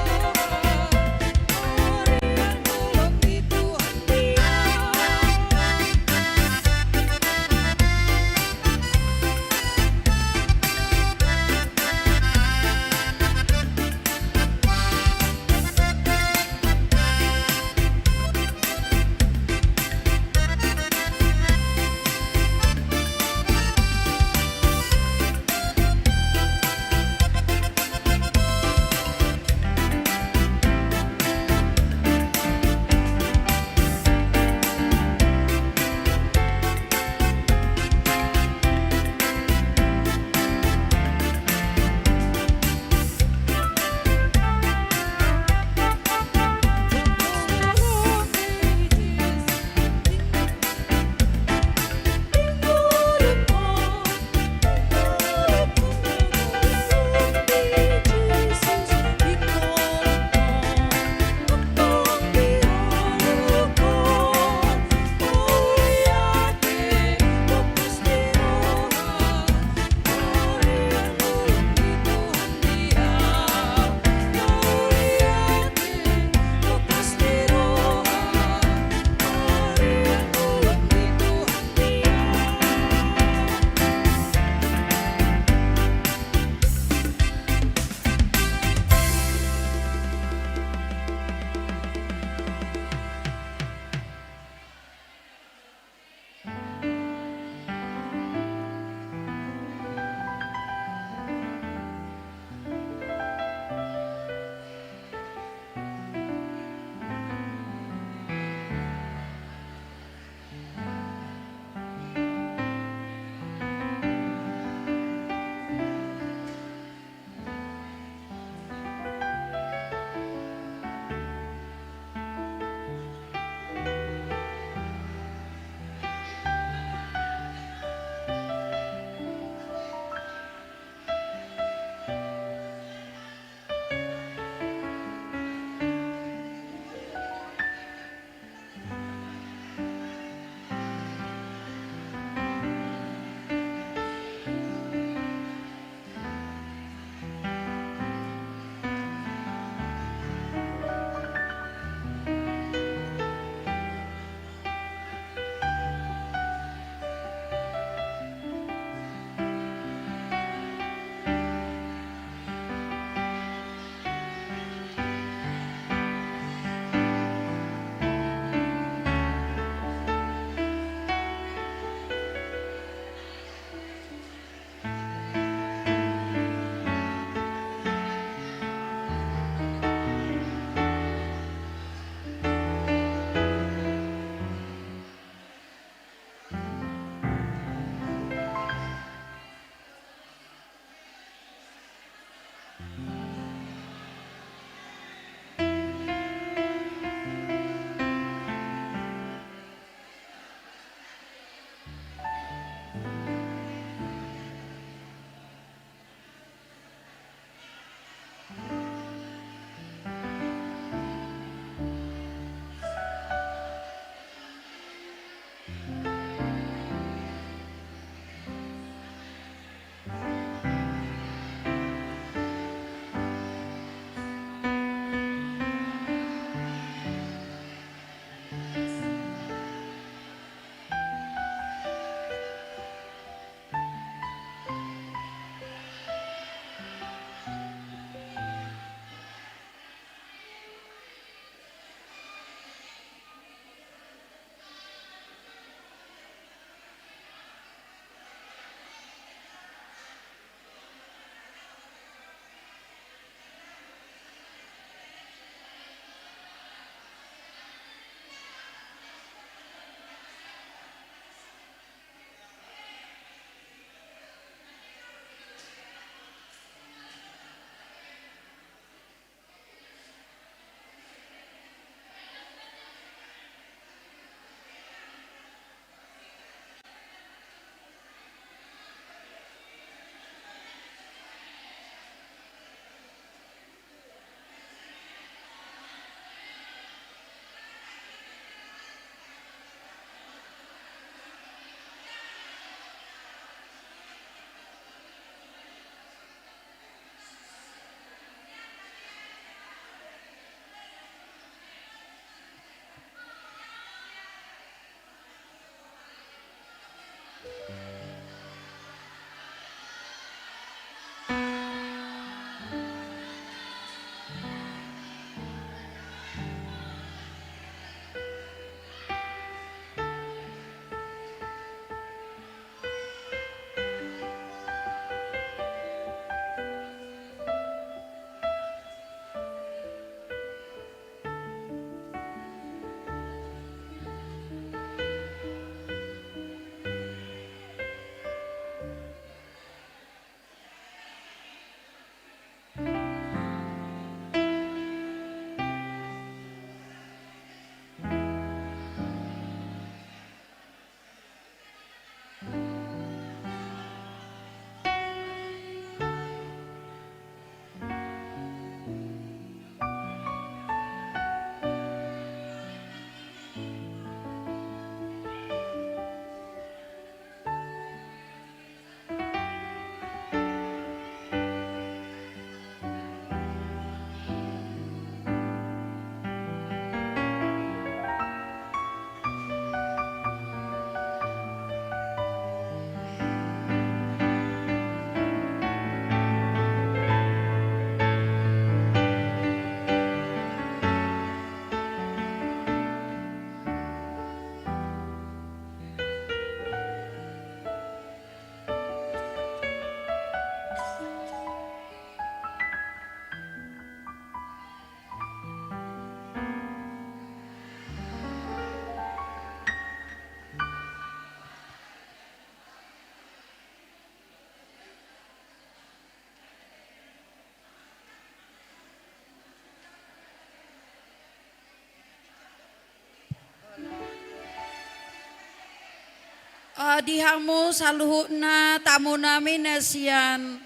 dihamu saluhutna tamu nami nasian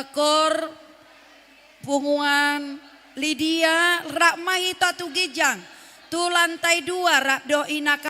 kor punguan Lydia rak mahita tu gijang tu lantai 2 rak do inaka